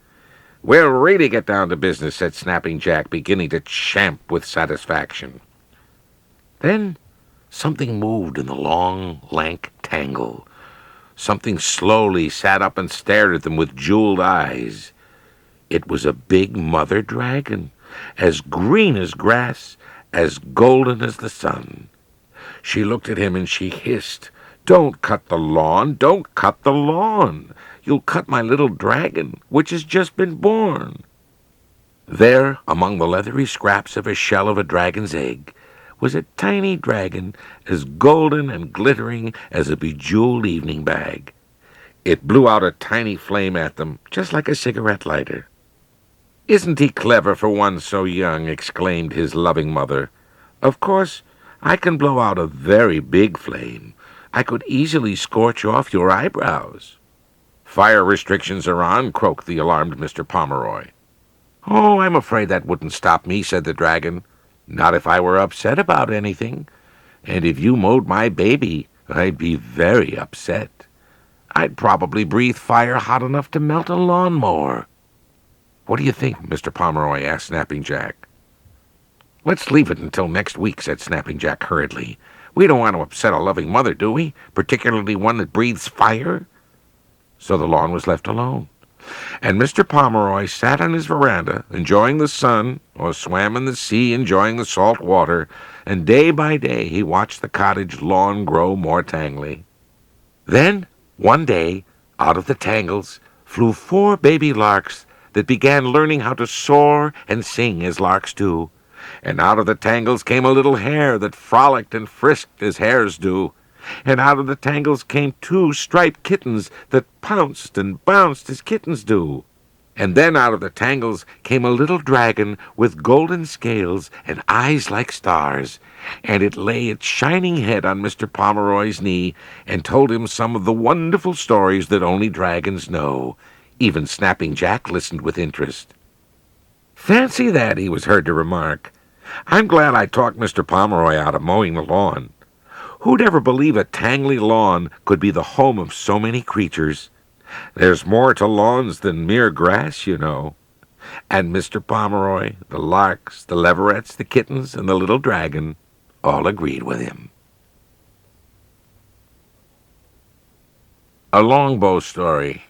A: "We'll really get down to business," said Snapping Jack, beginning to champ with satisfaction. Then something moved in the long, lank tangle. Something slowly sat up and stared at them with jeweled eyes. It was a big mother dragon, as green as grass, as golden as the sun. She looked at him and she hissed, "Don't cut the lawn! Don't cut the lawn! You'll cut my little dragon, which has just been born." There, among the leathery scraps of a shell of a dragon's egg, was a tiny dragon as golden and glittering as a bejeweled evening bag. It blew out a tiny flame at them, just like a cigarette lighter. "Isn't he clever for one so young?" exclaimed his loving mother. "Of course, I can blow out a very big flame. I could easily scorch off your eyebrows." "Fire restrictions are on," croaked the alarmed Mr. Pomeroy. "Oh, I'm afraid that wouldn't stop me," said the dragon. "Not if I were upset about anything. And if you mowed my baby, I'd be very upset. I'd probably breathe fire hot enough to melt a lawnmower." "What do you think?" Mr. Pomeroy asked Snapping Jack. "Let's leave it until next week," said Snapping Jack hurriedly. "We don't want to upset a loving mother, do we? Particularly one that breathes fire." So the lawn was left alone, and Mr. Pomeroy sat on his veranda, enjoying the sun, or swam in the sea, enjoying the salt water, and day by day he watched the cottage lawn grow more tangly. Then, one day, out of the tangles flew 4 baby larks that began learning how to soar and sing as larks do. And out of the tangles came a little hare that frolicked and frisked as hares do. And out of the tangles came 2 striped kittens that pounced and bounced as kittens do. And then out of the tangles came a little dragon with golden scales and eyes like stars, and it lay its shining head on Mr. Pomeroy's knee and told him some of the wonderful stories that only dragons know. Even Snapping Jack listened with interest. "Fancy that," he was heard to remark. "I'm glad I talked Mr. Pomeroy out of mowing the lawn. Who'd ever believe a tangly lawn could be the home of so many creatures? There's more to lawns than mere grass, you know." And Mr. Pomeroy, the larks, the leverets, the kittens, and the little dragon all agreed with him. A longbow story.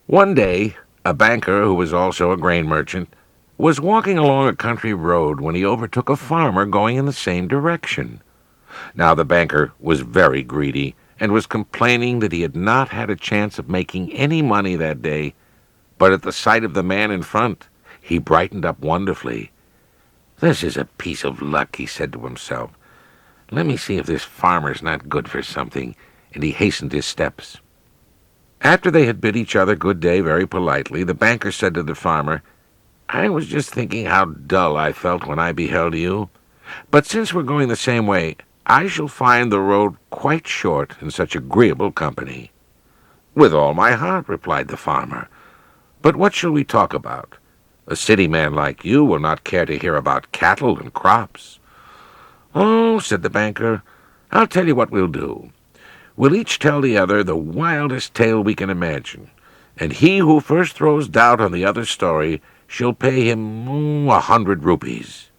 A: One day, a banker, who was also a grain merchant, was walking along a country road when he overtook a farmer going in the same direction. Now the banker was very greedy, and was complaining that he had not had a chance of making any money that day. But at the sight of the man in front, he brightened up wonderfully. "This is a piece of luck," he said to himself. "Let me see if this farmer's not good for something," and he hastened his steps. After they had bid each other good day very politely, the banker said to the farmer, "I was just thinking how dull I felt when I beheld you. But since we're going the same way, I shall find the road quite short in such agreeable company." "With all my heart," replied the farmer. "But what shall we talk about? A city man like you will not care to hear about cattle and crops. Well, said the banker, I'll tell you what we'll do. We'll each tell the other the wildest tale we can imagine, and he who first throws doubt on the other's story shall pay him 100 rupees.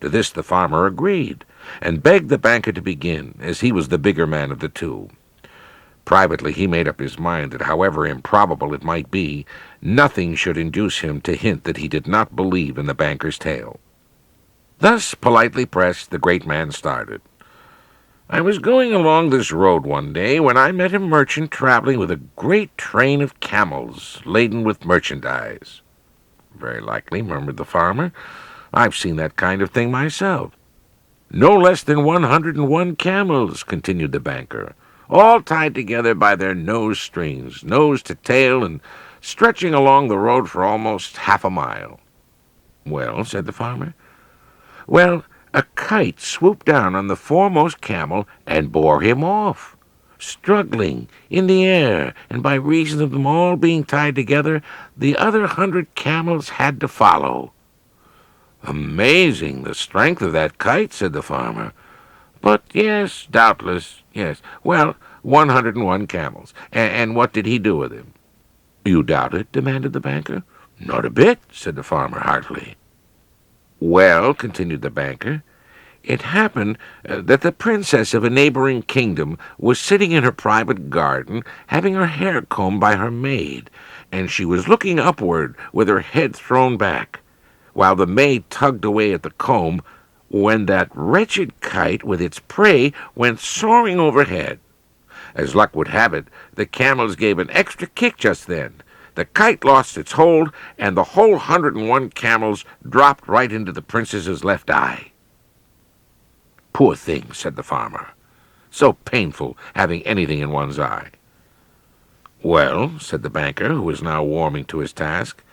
A: To this the farmer agreed, and begged the banker to begin, as he was the bigger man of the two. Privately he made up his mind that, however improbable it might be, nothing should induce him to hint that he did not believe in the banker's tale. Thus, politely pressed, the great man started. I was going along this road one day when I met a merchant traveling with a great train of camels laden with merchandise. Very likely, murmured the farmer. I've seen that kind of thing myself. No less than 101 camels, continued the banker, all tied together by their nose strings, nose to tail, and stretching along the road for almost half a mile. Well, said the farmer. Well, a kite swooped down on the foremost camel and bore him off, struggling in the air, and by reason of them all being tied together, the other 100 camels had to follow. Amazing, the strength of that kite, said the farmer. But yes, doubtless, yes. Well, 101 camels. And what did he do with him? You doubt it? Demanded the banker. Not a bit, said the farmer heartily. Well, continued the banker, it happened that the princess of a neighboring kingdom was sitting in her private garden, having her hair combed by her maid, and she was looking upward with her head thrown back, while the maid tugged away at the comb, when that wretched kite with its prey went soaring overhead. As luck would have it, the camels gave an extra kick just then. The kite lost its hold, and the whole 101 camels dropped right into the princess's left eye. Poor thing, said the farmer. So painful having anything in one's eye. Well, said the banker, who was now warming to his task.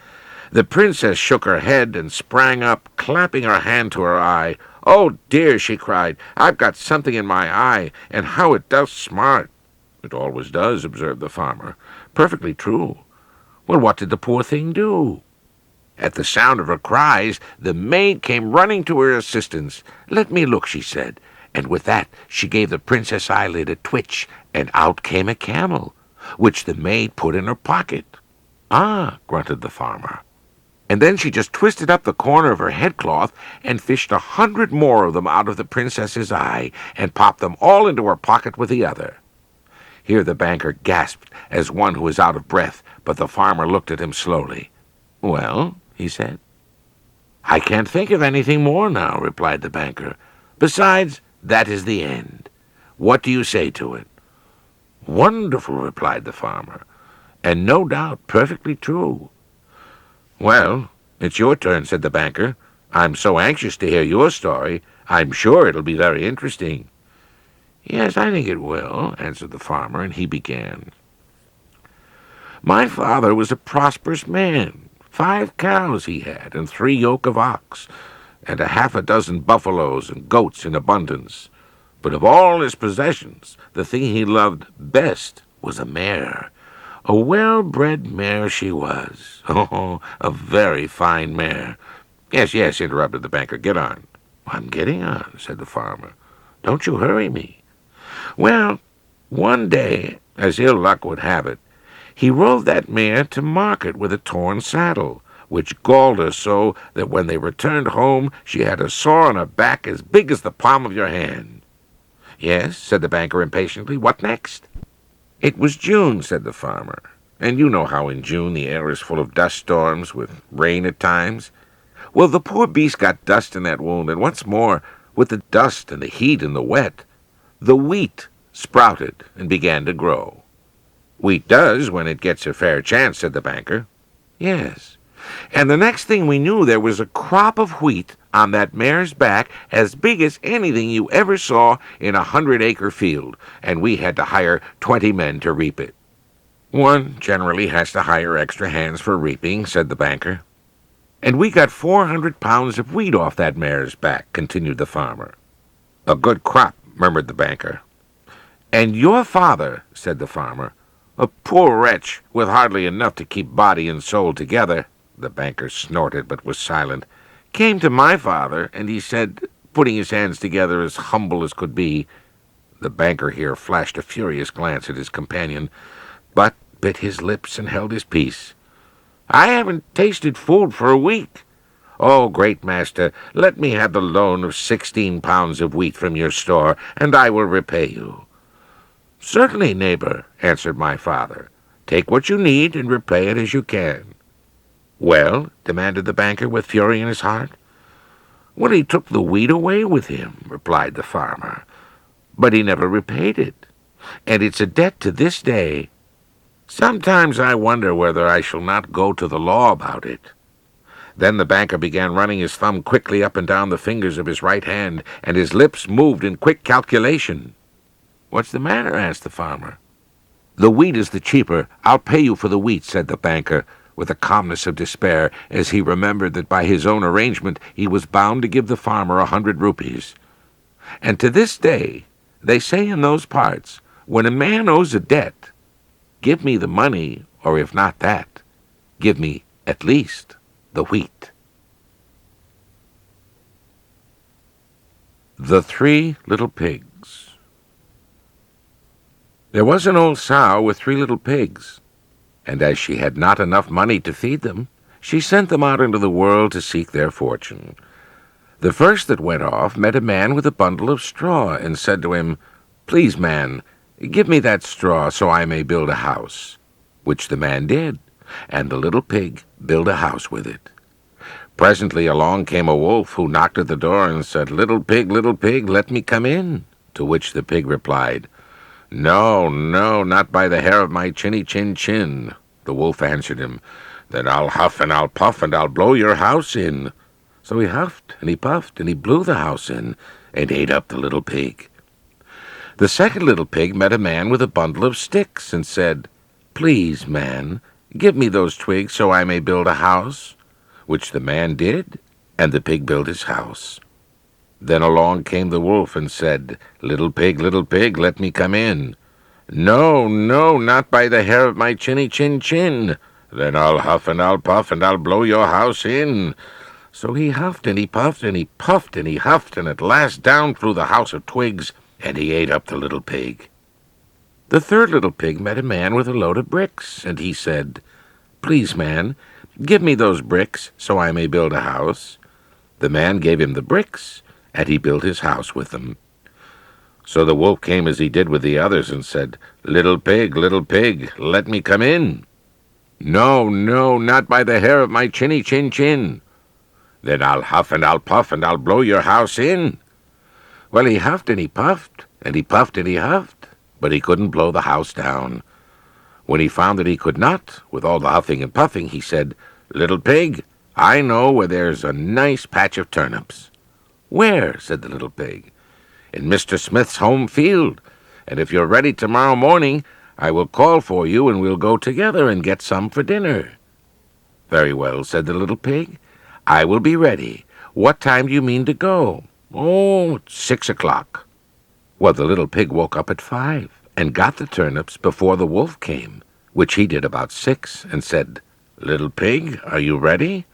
A: The princess shook her head and sprang up, clapping her hand to her eye. Oh, dear, she cried, I've got something in my eye, and how it does smart. It always does, observed the farmer. Perfectly true. Well, what did the poor thing do? At the sound of her cries, the maid came running to her assistance. Let me look, she said, and with that she gave the princess' eyelid a twitch, and out came a camel, which the maid put in her pocket. Ah, grunted the farmer. And then she just twisted up the corner of her headcloth and fished 100 more of them out of the princess's eye, and popped them all into her pocket with the other. Here the banker gasped as one who is out of breath, but the farmer looked at him slowly. Well, he said. I can't think of anything more now, replied the banker. Besides, that is the end. What do you say to it? Wonderful, replied the farmer, and no doubt perfectly true. Well, it's your turn, said the banker. I'm so anxious to hear your story. I'm sure it'll be very interesting. Yes, I think it will, answered the farmer, and he began. My father was a prosperous man. 5 cows he had, and 3 yoke of ox, and a half a dozen buffaloes and goats in abundance. But of all his possessions, the thing he loved best was a mare. A well-bred mare she was. Oh, a very fine mare. Yes, yes, interrupted the banker. Get on. I'm getting on, said the farmer. Don't you hurry me. Well, one day, as ill luck would have it, he rode that mare to market with a torn saddle, which galled her so that when they returned home she had a sore on her back as big as the palm of your hand. Yes, said the banker impatiently. What next? It was June, said the farmer, and you know how in June the air is full of dust storms, with rain at times. Well, the poor beast got dust in that wound, and what's more, with the dust and the heat and the wet, the wheat sprouted and began to grow. Wheat does when it gets a fair chance, said the banker. Yes, and the next thing we knew there was a crop of wheat on that mare's back as big as anything you ever saw in a 100-acre field, and we had to hire 20 men to reap it. One generally has to hire extra hands for reaping, said the banker. And we got 400 pounds of wheat off that mare's back, continued the farmer. A good crop, murmured the banker. And your father, said the farmer, a poor wretch with hardly enough to keep body and soul together, the banker snorted but was silent, came to my father, and he said, putting his hands together as humble as could be. The banker here flashed a furious glance at his companion, but bit his lips and held his peace. "I haven't tasted food for a week. Oh, great master, let me have the loan of 16 pounds of wheat from your store, and I will repay you." "Certainly, neighbor," answered my father. "Take what you need and repay it as you can." "Well?" demanded the banker with fury in his heart. "Well, he took the wheat away with him," replied the farmer. "But he never repaid it, and it's a debt to this day. Sometimes I wonder whether I shall not go to the law about it." Then the banker began running his thumb quickly up and down the fingers of his right hand, and his lips moved in quick calculation. "What's the matter?" asked the farmer. "The wheat is the cheaper. I'll pay you for the wheat," said the banker, with the calmness of despair, as he remembered that by his own arrangement he was bound to give the farmer 100 rupees. And to this day, they say in those parts, when a man owes a debt, give me the money, or if not that, give me at least the wheat. The Three Little Pigs. There was an old sow with 3 little pigs, and as she had not enough money to feed them, she sent them out into the world to seek their fortune. The first that went off met a man with a bundle of straw, and said to him, "Please, man, give me that straw so I may build a house," which the man did, and the little pig built a house with it. Presently along came a wolf, who knocked at the door and said, little pig, let me come in," to which the pig replied, "No, no, not by the hair of my chinny chin chin." The wolf answered him, "Then I'll huff and I'll puff and I'll blow your house in." So he huffed and he puffed and he blew the house in, and ate up the little pig. The second little pig met a man with a bundle of sticks, and said, "Please, man, give me those twigs so I may build a house," which the man did, and the pig built his house. Then along came the wolf and said, little pig, let me come in." "No, no, not by the hair of my chinny chin chin." "Then I'll huff and I'll puff and I'll blow your house in." So he huffed and he puffed and he puffed and he huffed, and at last down through the house of twigs, and he ate up the little pig. The third little pig met a man with a load of bricks, and he said, "Please, man, give me those bricks so I may build a house." The man gave him the bricks, and he built his house with them. So the wolf came as he did with the others, and said, little pig, let me come in." "No, no, not by the hair of my chinny chin chin." "Then I'll huff and I'll puff and I'll blow your house in." Well, he huffed and he puffed, and he puffed and he huffed, but he couldn't blow the house down. When he found that he could not, with all the huffing and puffing, he said, little pig, I know where there's a nice patch of turnips." "Where?" said the little pig. "In Mr. Smith's home field, and if you're ready tomorrow morning, I will call for you, and we'll go together and get some for dinner." "Very well," said the little pig. "I will be ready. What time do you mean to go?" "Oh, 6 o'clock." Well, the little pig woke up at 5, and got the turnips before the wolf came, which he did about 6, and said, little pig, are you ready?"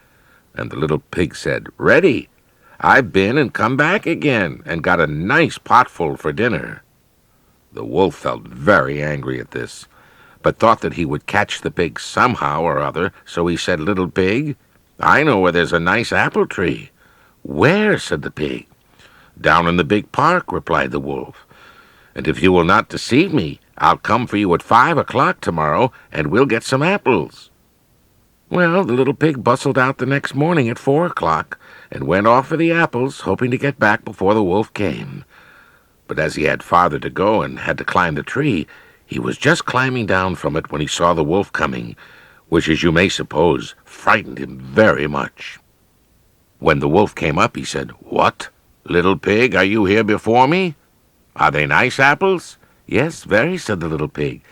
A: And the little pig said, "Ready. I've been and come back again, and got a nice potful for dinner." The wolf felt very angry at this, but thought that he would catch the pig somehow or other, so he said, little pig, I know where there's a nice apple tree." "Where?" said the pig. "Down in the big park," replied the wolf. "And if you will not deceive me, I'll come for you at 5 o'clock tomorrow, and we'll get some apples." Well, the little pig bustled out the next morning at 4 o'clock, and went off for the apples, hoping to get back before the wolf came. But as he had farther to go and had to climb the tree, he was just climbing down from it when he saw the wolf coming, which, as you may suppose, frightened him very much. When the wolf came up, he said, "What? Little pig, are you here before me? Are they nice apples?" "Yes, very," said the little pig.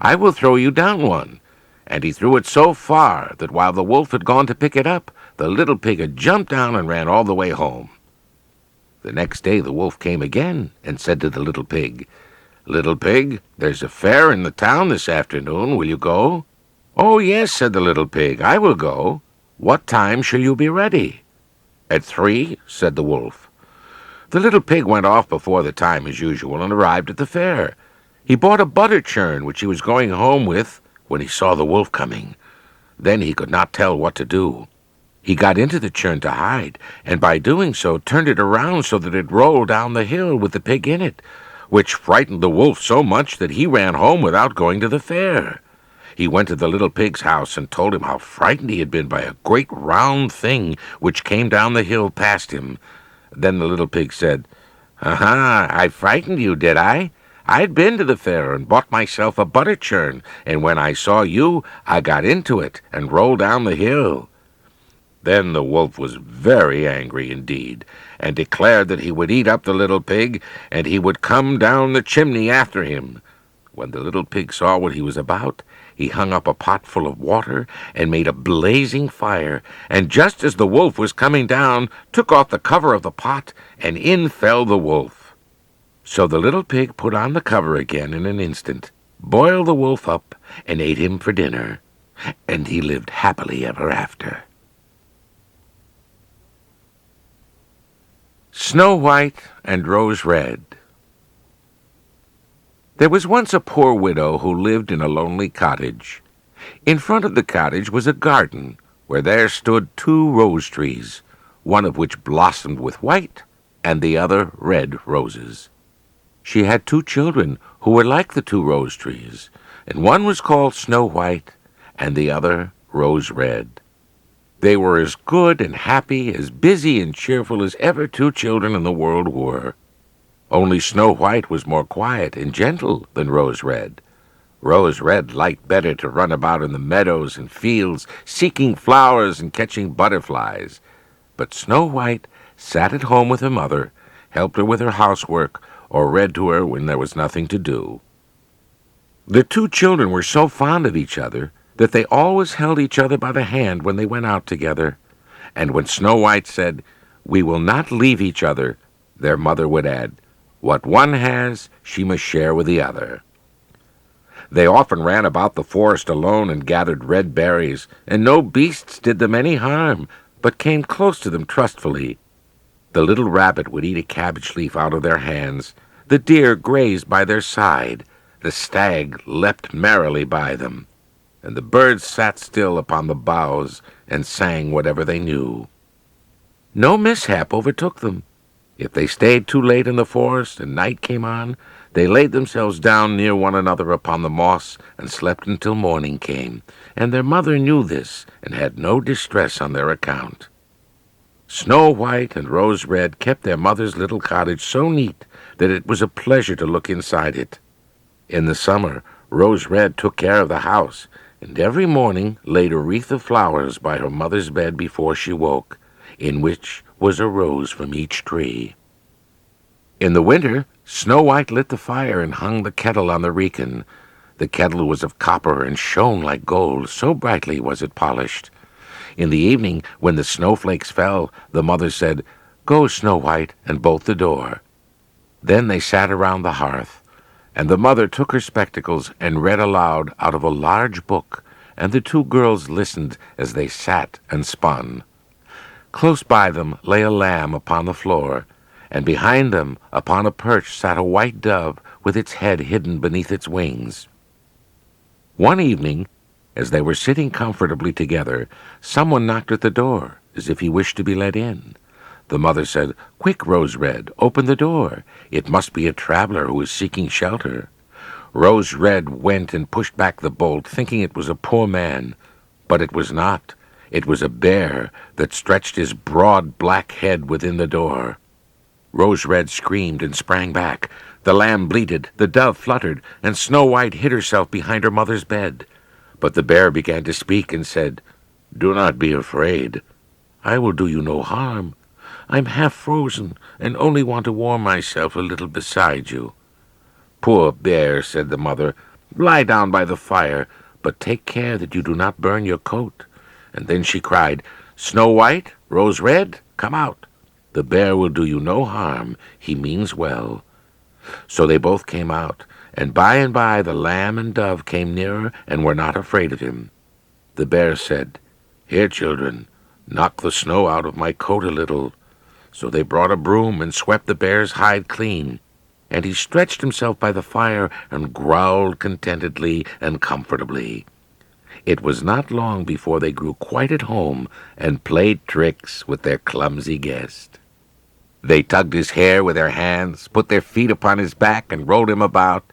A: "I will throw you down one." And he threw it so far that while the wolf had gone to pick it up, the little pig had jumped down and ran all the way home. The next day the wolf came again and said to the little pig, "Little pig, there's a fair in the town this afternoon. Will you go?" "Oh, yes," said the little pig, "I will go. What time shall you be ready?" "At 3, said the wolf. The little pig went off before the time as usual and arrived at the fair. He bought a butter churn which he was going home with when he saw the wolf coming. Then he could not tell what to do. He got into the churn to hide, and by doing so turned it around so that it rolled down the hill with the pig in it, which frightened the wolf so much that he ran home without going to the fair. He went to the little pig's house and told him how frightened he had been by a great round thing which came down the hill past him. Then the little pig said, "Aha, I frightened you, did I? I'd been to the fair and bought myself a butter churn, and when I saw you, I got into it and rolled down the hill." Then the wolf was very angry indeed, and declared that he would eat up the little pig, and he would come down the chimney after him. When the little pig saw what he was about, he hung up a pot full of water and made a blazing fire, and just as the wolf was coming down, took off the cover of the pot, and in fell the wolf. So the little pig put on the cover again in an instant, boiled the wolf up, and ate him for dinner, and he lived happily ever after. Snow White and Rose Red. There was once a poor widow who lived in a lonely cottage. In front of the cottage was a garden, where there stood 2 rose trees, one of which blossomed with white, and the other red roses. She had 2 children who were like the 2 rose trees, and one was called Snow White, and the other Rose Red. They were as good and happy, as busy and cheerful as ever 2 children in the world were. Only Snow White was more quiet and gentle than Rose Red. Rose Red liked better to run about in the meadows and fields, seeking flowers and catching butterflies. But Snow White sat at home with her mother, helped her with her housework, or read to her when there was nothing to do. The 2 children were so fond of each other that they always held each other by the hand when they went out together. And when Snow White said, "We will not leave each other," their mother would add, "What one has, she must share with the other." They often ran about the forest alone and gathered red berries, and no beasts did them any harm, but came close to them trustfully. The little rabbit would eat a cabbage leaf out of their hands, the deer grazed by their side, the stag leapt merrily by them, and the birds sat still upon the boughs and sang whatever they knew. No mishap overtook them. If they stayed too late in the forest and night came on, they laid themselves down near one another upon the moss and slept until morning came, and their mother knew this and had no distress on their account. Snow White and Rose Red kept their mother's little cottage so neat that it was a pleasure to look inside it. In the summer, Rose Red took care of the house, and every morning laid a wreath of flowers by her mother's bed before she woke, in which was a rose from each tree. In the winter, Snow White lit the fire and hung the kettle on the wrekin. The kettle was of copper and shone like gold, so brightly was it polished. In the evening, when the snowflakes fell, the mother said, "Go, Snow White, and bolt the door." Then they sat around the hearth, and the mother took her spectacles and read aloud out of a large book, and the 2 girls listened as they sat and spun. Close by them lay a lamb upon the floor, and behind them upon a perch sat a white dove with its head hidden beneath its wings. One evening, as they were sitting comfortably together, someone knocked at the door, as if he wished to be let in. The mother said, "Quick, Rose Red, open the door. It must be a traveler who is seeking shelter." Rose Red went and pushed back the bolt, thinking it was a poor man. But it was not. It was a bear that stretched his broad black head within the door. Rose Red screamed and sprang back. The lamb bleated, the dove fluttered, and Snow White hid herself behind her mother's bed. But the bear began to speak and said, "Do not be afraid. I will do you no harm. I'm half frozen and only want to warm myself a little beside you." "Poor bear," said the mother, "lie down by the fire, but take care that you do not burn your coat." And then she cried, "Snow White, Rose Red, come out. The bear will do you no harm. He means well." So they both came out, and by the lamb and dove came nearer and were not afraid of him. The bear said, "Here, children, knock the snow out of my coat a little." So they brought a broom and swept the bear's hide clean, and he stretched himself by the fire and growled contentedly and comfortably. It was not long before they grew quite at home and played tricks with their clumsy guest. They tugged his hair with their hands, put their feet upon his back and rolled him about,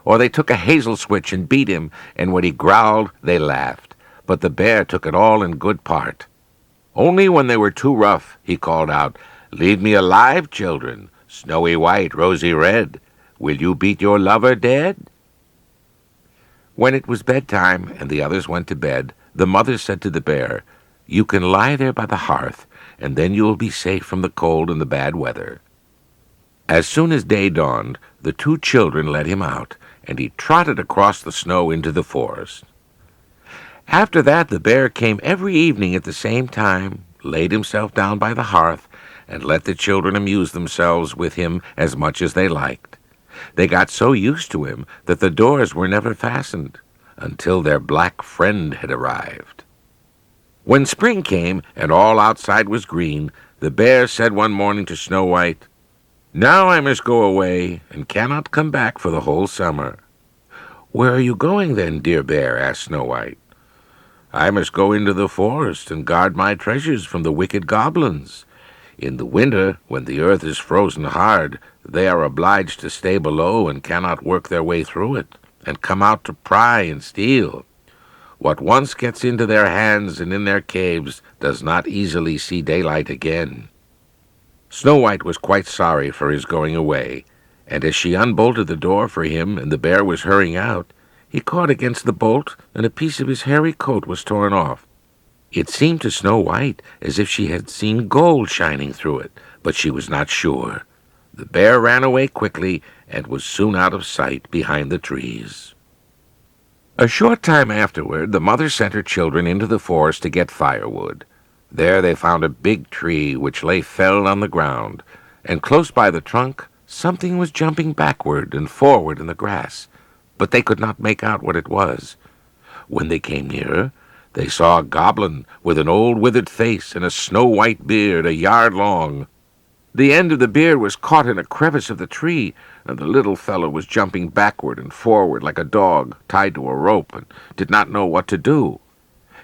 A: or they took a hazel switch and beat him, and when he growled, they laughed. But the bear took it all in good part. Only when they were too rough, he called out, "Leave me alive, children, snowy white, rosy red. Will you beat your lover dead?" When it was bedtime and the others went to bed, the mother said to the bear, "You can lie there by the hearth, and then you will be safe from the cold and the bad weather." As soon as day dawned, the two children let him out, and he trotted across the snow into the forest. After that, the bear came every evening at the same time, laid himself down by the hearth, and let the children amuse themselves with him as much as they liked. They got so used to him that the doors were never fastened, until their black friend had arrived. When spring came and all outside was green, the bear said one morning to Snow White, "Now I must go away, and cannot come back for the whole summer." "Where are you going then, dear bear?" asked Snow White. "I must go into the forest and guard my treasures from the wicked goblins. In the winter, when the earth is frozen hard, they are obliged to stay below and cannot work their way through it, and come out to pry and steal. What once gets into their hands and in their caves does not easily see daylight again." Snow White was quite sorry for his going away, and as she unbolted the door for him and the bear was hurrying out, he caught against the bolt, and a piece of his hairy coat was torn off. It seemed to Snow White as if she had seen gold shining through it, but she was not sure. The bear ran away quickly and was soon out of sight behind the trees. A short time afterward, the mother sent her children into the forest to get firewood. There they found a big tree which lay felled on the ground, and close by the trunk something was jumping backward and forward in the grass, but they could not make out what it was. When they came nearer, they saw a goblin with an old withered face and a snow-white beard 1 yard long. The end of the beard was caught in a crevice of the tree, and the little fellow was jumping backward and forward like a dog tied to a rope and did not know what to do.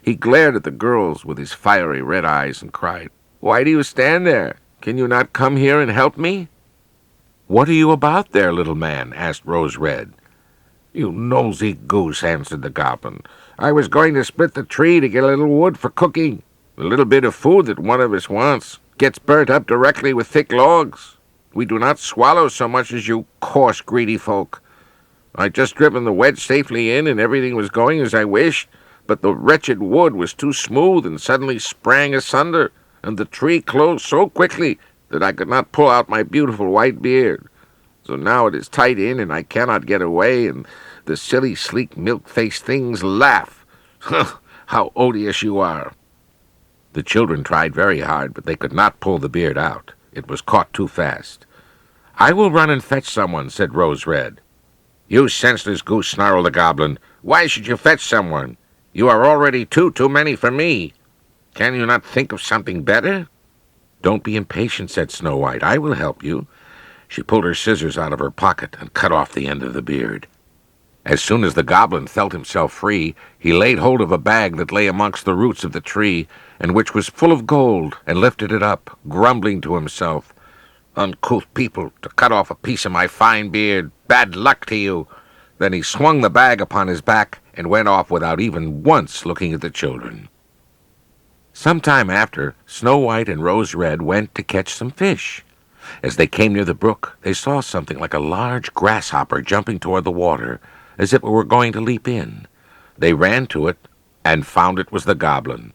A: He glared at the girls with his fiery red eyes and cried, "Why do you stand there? Can you not come here and help me?" "What are you about there, little man?" asked Rose Red. "You nosy goose," answered the goblin. "I was going to split the tree to get a little wood for cooking. The little bit of food that one of us wants gets burnt up directly with thick logs. We do not swallow so much as you coarse, greedy folk. I'd just driven the wedge safely in, and everything was going as I wished, but the wretched wood was too smooth and suddenly sprang asunder, and the tree closed so quickly that I could not pull out my beautiful white beard. So now it is tight in, and I cannot get away, and the silly, sleek, milk-faced things laugh. How odious you are!" The children tried very hard, but they could not pull the beard out. It was caught too fast. "I will run and fetch someone," said Rose Red. "You senseless goose," snarled the goblin. "Why should you fetch someone? You are already too many for me. Can you not think of something better?" "Don't be impatient," said Snow White. "I will help you." She pulled her scissors out of her pocket and cut off the end of the beard. As soon as the goblin felt himself free, he laid hold of a bag that lay amongst the roots of the tree, and which was full of gold, and lifted it up, grumbling to himself, "Uncouth people, to cut off a piece of my fine beard. Bad luck to you." Then he swung the bag upon his back and went off without even once looking at the children. Some time after, Snow White and Rose Red went to catch some fish. As they came near the brook, they saw something like a large grasshopper jumping toward the water, as if it were going to leap in. They ran to it, and found it was the goblin.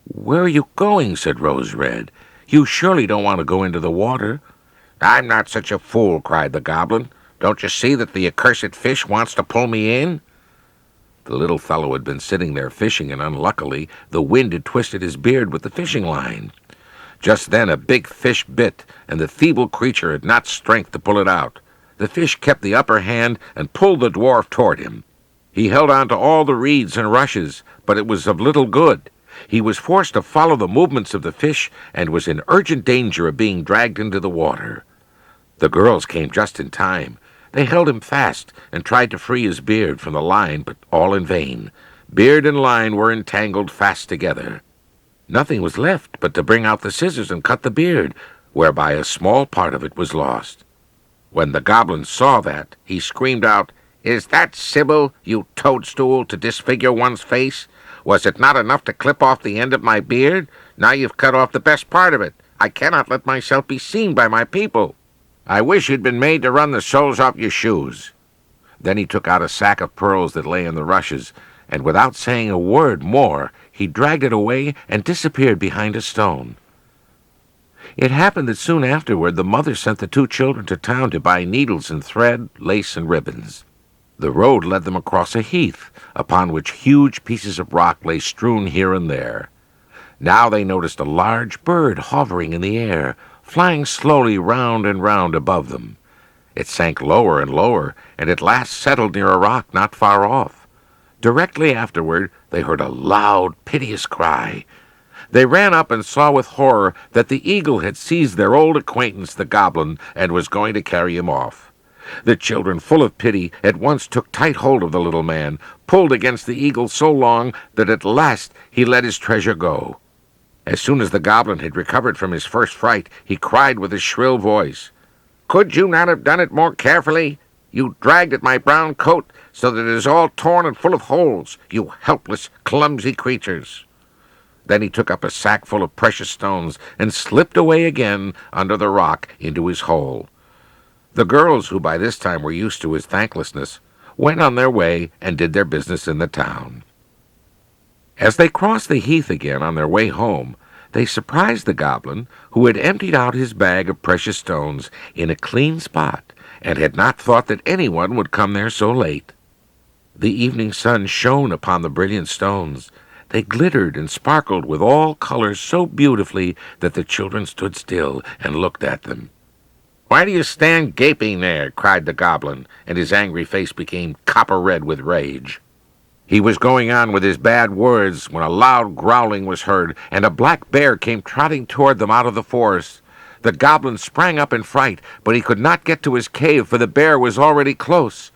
A: "Where are you going?" said Rose Red. "You surely don't want to go into the water." "I'm not such a fool," cried the goblin. "Don't you see that the accursed fish wants to pull me in?" The little fellow had been sitting there fishing, and unluckily the wind had twisted his beard with the fishing line. Just then a big fish bit, and the feeble creature had not strength to pull it out. The fish kept the upper hand and pulled the dwarf toward him. He held on to all the reeds and rushes, but it was of little good. He was forced to follow the movements of the fish and was in urgent danger of being dragged into the water. The girls came just in time. They held him fast and tried to free his beard from the line, but all in vain. Beard and line were entangled fast together. Nothing was left but to bring out the scissors and cut the beard, whereby a small part of it was lost. When the goblin saw that, he screamed out, "Is that Sybil, you toadstool, to disfigure one's face? Was it not enough to clip off the end of my beard? Now you've cut off the best part of it. I cannot let myself be seen by my people. I wish you'd been made to run the soles off your shoes." Then he took out a sack of pearls that lay in the rushes, and without saying a word more, he dragged it away and disappeared behind a stone. It happened that soon afterward the mother sent the two children to town to buy needles and thread, lace and ribbons. The road led them across a heath, upon which huge pieces of rock lay strewn here and there. Now they noticed a large bird hovering in the air, flying slowly round and round above them. It sank lower and lower, and at last settled near a rock not far off. Directly afterward they heard a loud, piteous cry. They ran up and saw with horror that the eagle had seized their old acquaintance, the goblin, and was going to carry him off. The children, full of pity, at once took tight hold of the little man, pulled against the eagle so long that at last he let his treasure go. As soon as the goblin had recovered from his first fright, he cried with a shrill voice, "Could you not have done it more carefully? You dragged at my brown coat so that it is all torn and full of holes, you helpless, clumsy creatures." Then he took up a sack full of precious stones and slipped away again under the rock into his hole. The girls, who by this time were used to his thanklessness, went on their way and did their business in the town. As they crossed the heath again on their way home, they surprised the goblin, who had emptied out his bag of precious stones in a clean spot, and had not thought that anyone would come there so late. The evening sun shone upon the brilliant stones. They glittered and sparkled with all colors so beautifully that the children stood still and looked at them. "Why do you stand gaping there?" cried the goblin, and his angry face became copper-red with rage. He was going on with his bad words when a loud growling was heard, and a black bear came trotting toward them out of the forest. The goblin sprang up in fright, but he could not get to his cave, for the bear was already close.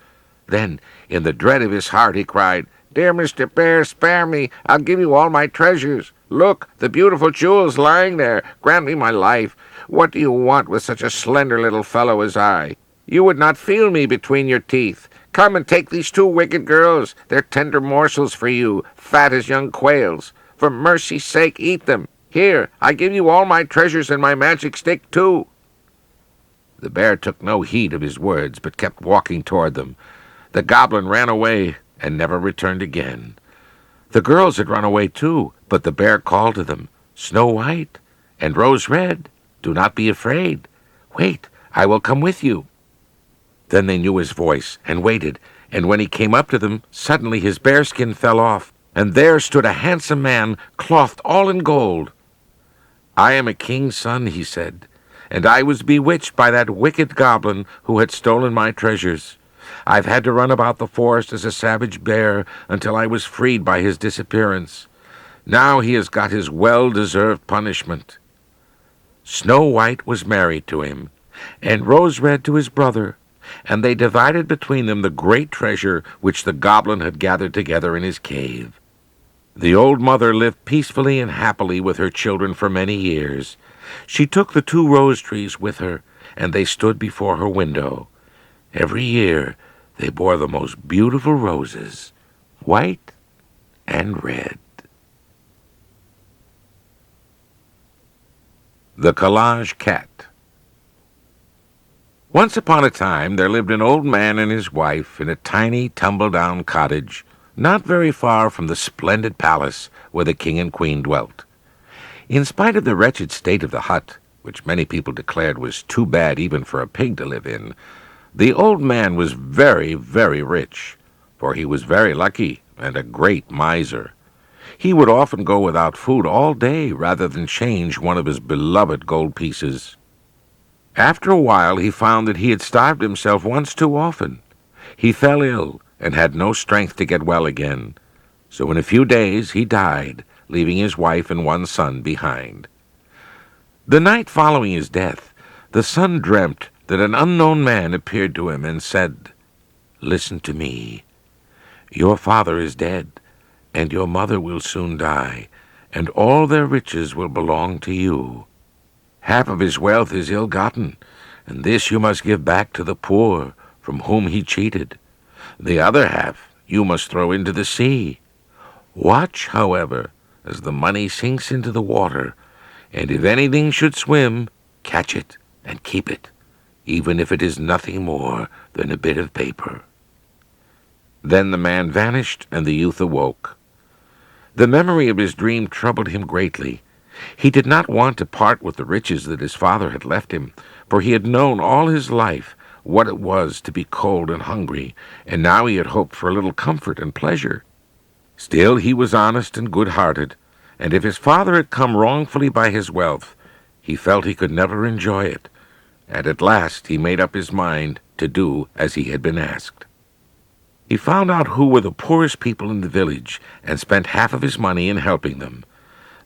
A: Then, in the dread of his heart, he cried, "Dear Mr. Bear, spare me. I'll give you all my treasures. Look, the beautiful jewels lying there. Grant me my life. What do you want with such a slender little fellow as I? You would not feel me between your teeth. Come and take these two wicked girls. They're tender morsels for you, fat as young quails. For mercy's sake, eat them. Here, I give you all my treasures and my magic stick, too." The bear took no heed of his words, but kept walking toward them. The goblin ran away and never returned again. The girls had run away, too, but the bear called to them, "Snow White and Rose Red, do not be afraid. Wait, I will come with you." Then they knew his voice and waited, and when he came up to them, suddenly his bearskin fell off, and there stood a handsome man, clothed all in gold. "I am a king's son," he said, "and I was bewitched by that wicked goblin who had stolen my treasures. I've had to run about the forest as a savage bear until I was freed by his disappearance. Now he has got his well-deserved punishment." Snow White was married to him, and Rose Red to his brother, and they divided between them the great treasure which the goblin had gathered together in his cave. The old mother lived peacefully and happily with her children for many years. She took the two rose trees with her, and they stood before her window. Every year they bore the most beautiful roses, white and red. The Collage Cat. Once upon a time there lived an old man and his wife in a tiny tumble-down cottage, not very far from the splendid palace where the king and queen dwelt. In spite of the wretched state of the hut, which many people declared was too bad even for a pig to live in, the old man was very, very rich, for he was very lucky and a great miser. He would often go without food all day rather than change one of his beloved gold pieces. After a while he found that he had starved himself once too often. He fell ill and had no strength to get well again, so in a few days he died, leaving his wife and one son behind. The night following his death, the son dreamt that an unknown man appeared to him and said, "Listen to me. Your father is dead, and your mother will soon die, and all their riches will belong to you. Half of his wealth is ill-gotten, and this you must give back to the poor from whom he cheated. The other half you must throw into the sea. Watch, however, as the money sinks into the water, and if anything should swim, catch it and keep it, even if it is nothing more than a bit of paper." Then the man vanished, and the youth awoke. The memory of his dream troubled him greatly. He did not want to part with the riches that his father had left him, for he had known all his life what it was to be cold and hungry, and now he had hoped for a little comfort and pleasure. Still, he was honest and good-hearted, and if his father had come wrongfully by his wealth, he felt he could never enjoy it, and at last he made up his mind to do as he had been asked. He found out who were the poorest people in the village, and spent half of his money in helping them.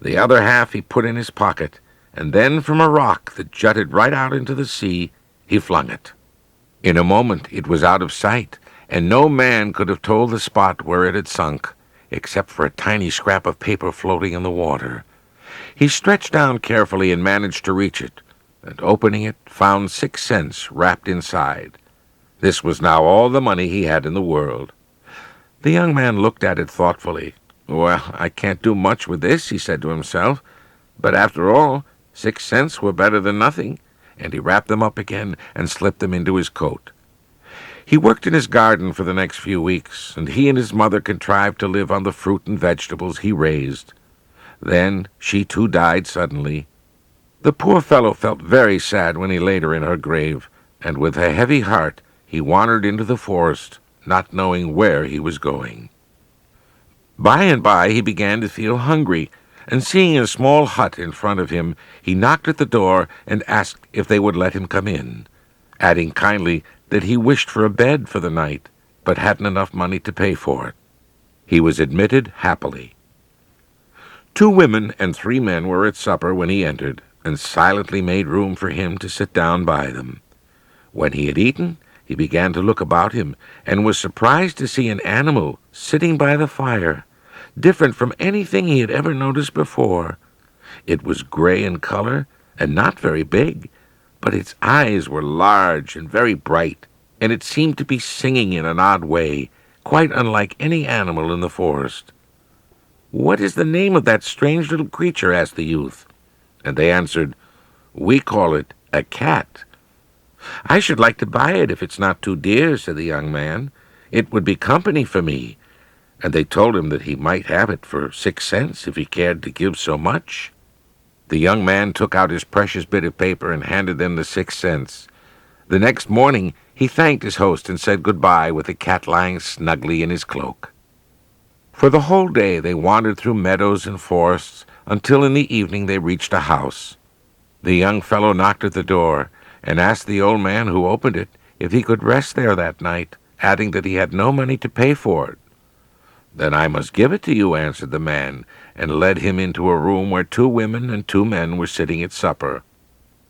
A: The other half he put in his pocket, and then from a rock that jutted right out into the sea, he flung it. In a moment it was out of sight, and no man could have told the spot where it had sunk, except for a tiny scrap of paper floating in the water. He stretched down carefully and managed to reach it, and opening it, found 6 cents wrapped inside. This was now all the money he had in the world. The young man looked at it thoughtfully. "Well, I can't do much with this," he said to himself. But after all, 6 cents were better than nothing, and he wrapped them up again and slipped them into his coat. He worked in his garden for the next few weeks, and he and his mother contrived to live on the fruit and vegetables he raised. Then she too died suddenly. The poor fellow felt very sad when he laid her in her grave, and with a heavy heart he wandered into the forest, not knowing where he was going. By and by he began to feel hungry, and seeing a small hut in front of him, he knocked at the door and asked if they would let him come in, adding kindly that he wished for a bed for the night, but hadn't enough money to pay for it. He was admitted happily. 2 women and 3 men were at supper when he entered, and silently made room for him to sit down by them. When he had eaten, he began to look about him, and was surprised to see an animal sitting by the fire, different from anything he had ever noticed before. It was gray in color, and not very big, but its eyes were large and very bright, and it seemed to be singing in an odd way, quite unlike any animal in the forest. "What is the name of that strange little creature?" asked the youth. And they answered, "We call it a cat." "I should like to buy it if it's not too dear," said the young man. "It would be company for me." And they told him that he might have it for 6 cents if he cared to give so much. The young man took out his precious bit of paper and handed them the 6 cents. The next morning he thanked his host and said goodbye with the cat lying snugly in his cloak. For the whole day they wandered through meadows and forests until in the evening they reached a house. The young fellow knocked at the door and asked the old man who opened it if he could rest there that night, adding that he had no money to pay for it. "Then I must give it to you," answered the man, and led him into a room where 2 women and 2 men were sitting at supper.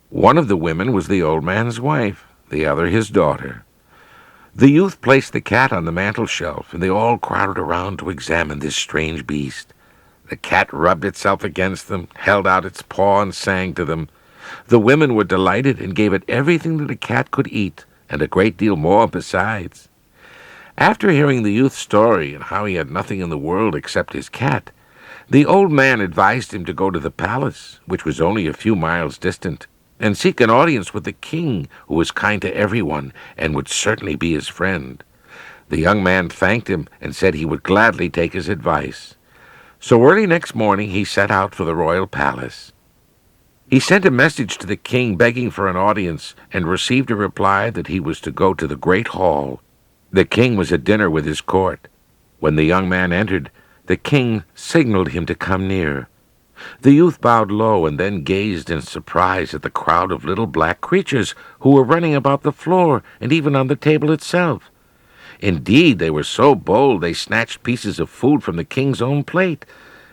A: One of the women was the old man's wife, the other his daughter. The youth placed the cat on the mantel-shelf, and they all crowded around to examine this strange beast. The cat rubbed itself against them, held out its paw, and sang to them. The women were delighted and gave it everything that a cat could eat, and a great deal more besides. After hearing the youth's story and how he had nothing in the world except his cat, the old man advised him to go to the palace, which was only a few miles distant, and seek an audience with the king, who was kind to everyone and would certainly be his friend. The young man thanked him and said he would gladly take his advice. So early next morning he set out for the royal palace. He sent a message to the king begging for an audience, and received a reply that he was to go to the great hall. The king was at dinner with his court. When the young man entered, the king signaled him to come near. The youth bowed low and then gazed in surprise at the crowd of little black creatures who were running about the floor and even on the table itself. Indeed, they were so bold they snatched pieces of food from the king's own plate,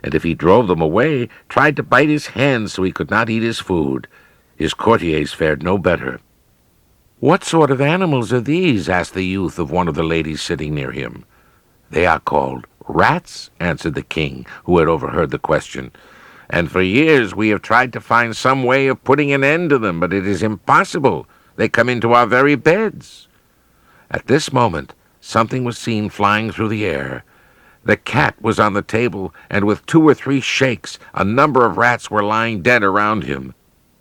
A: and if he drove them away, tried to bite his hand so he could not eat his food. His courtiers fared no better. "What sort of animals are these?" asked the youth of one of the ladies sitting near him. "They are called rats," answered the king, who had overheard the question. "And for years we have tried to find some way of putting an end to them, but it is impossible. They come into our very beds." At this moment, something was seen flying through the air. The cat was on the table, and with 2 or 3 shakes, a number of rats were lying dead around him.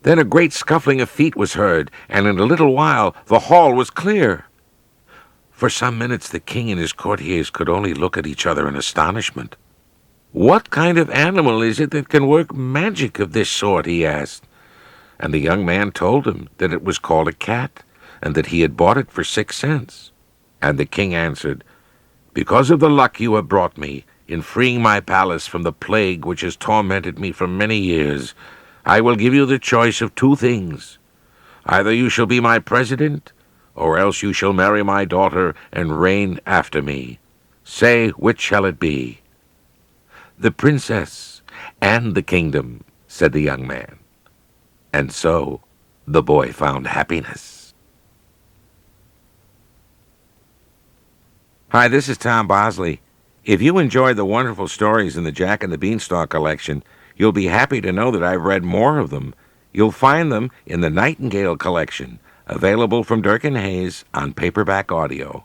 A: Then a great scuffling of feet was heard, and in a little while the hall was clear. For some minutes the king and his courtiers could only look at each other in astonishment. "What kind of animal is it that can work magic of this sort?" he asked. And the young man told him that it was called a cat, and that he had bought it for 6 cents. And the king answered, "Because of the luck you have brought me in freeing my palace from the plague which has tormented me for many years, I will give you the choice of 2 things. Either you shall be my president, or else you shall marry my daughter and reign after me. Say, which shall it be?" "The princess and the kingdom," said the young man. And so the boy found happiness. Hi, this is Tom Bosley. If you enjoyed the wonderful stories in the Jack and the Beanstalk collection, you'll be happy to know that I've read more of them. You'll find them in the Nightingale collection, available from Durkin Hayes on Paperback Audio.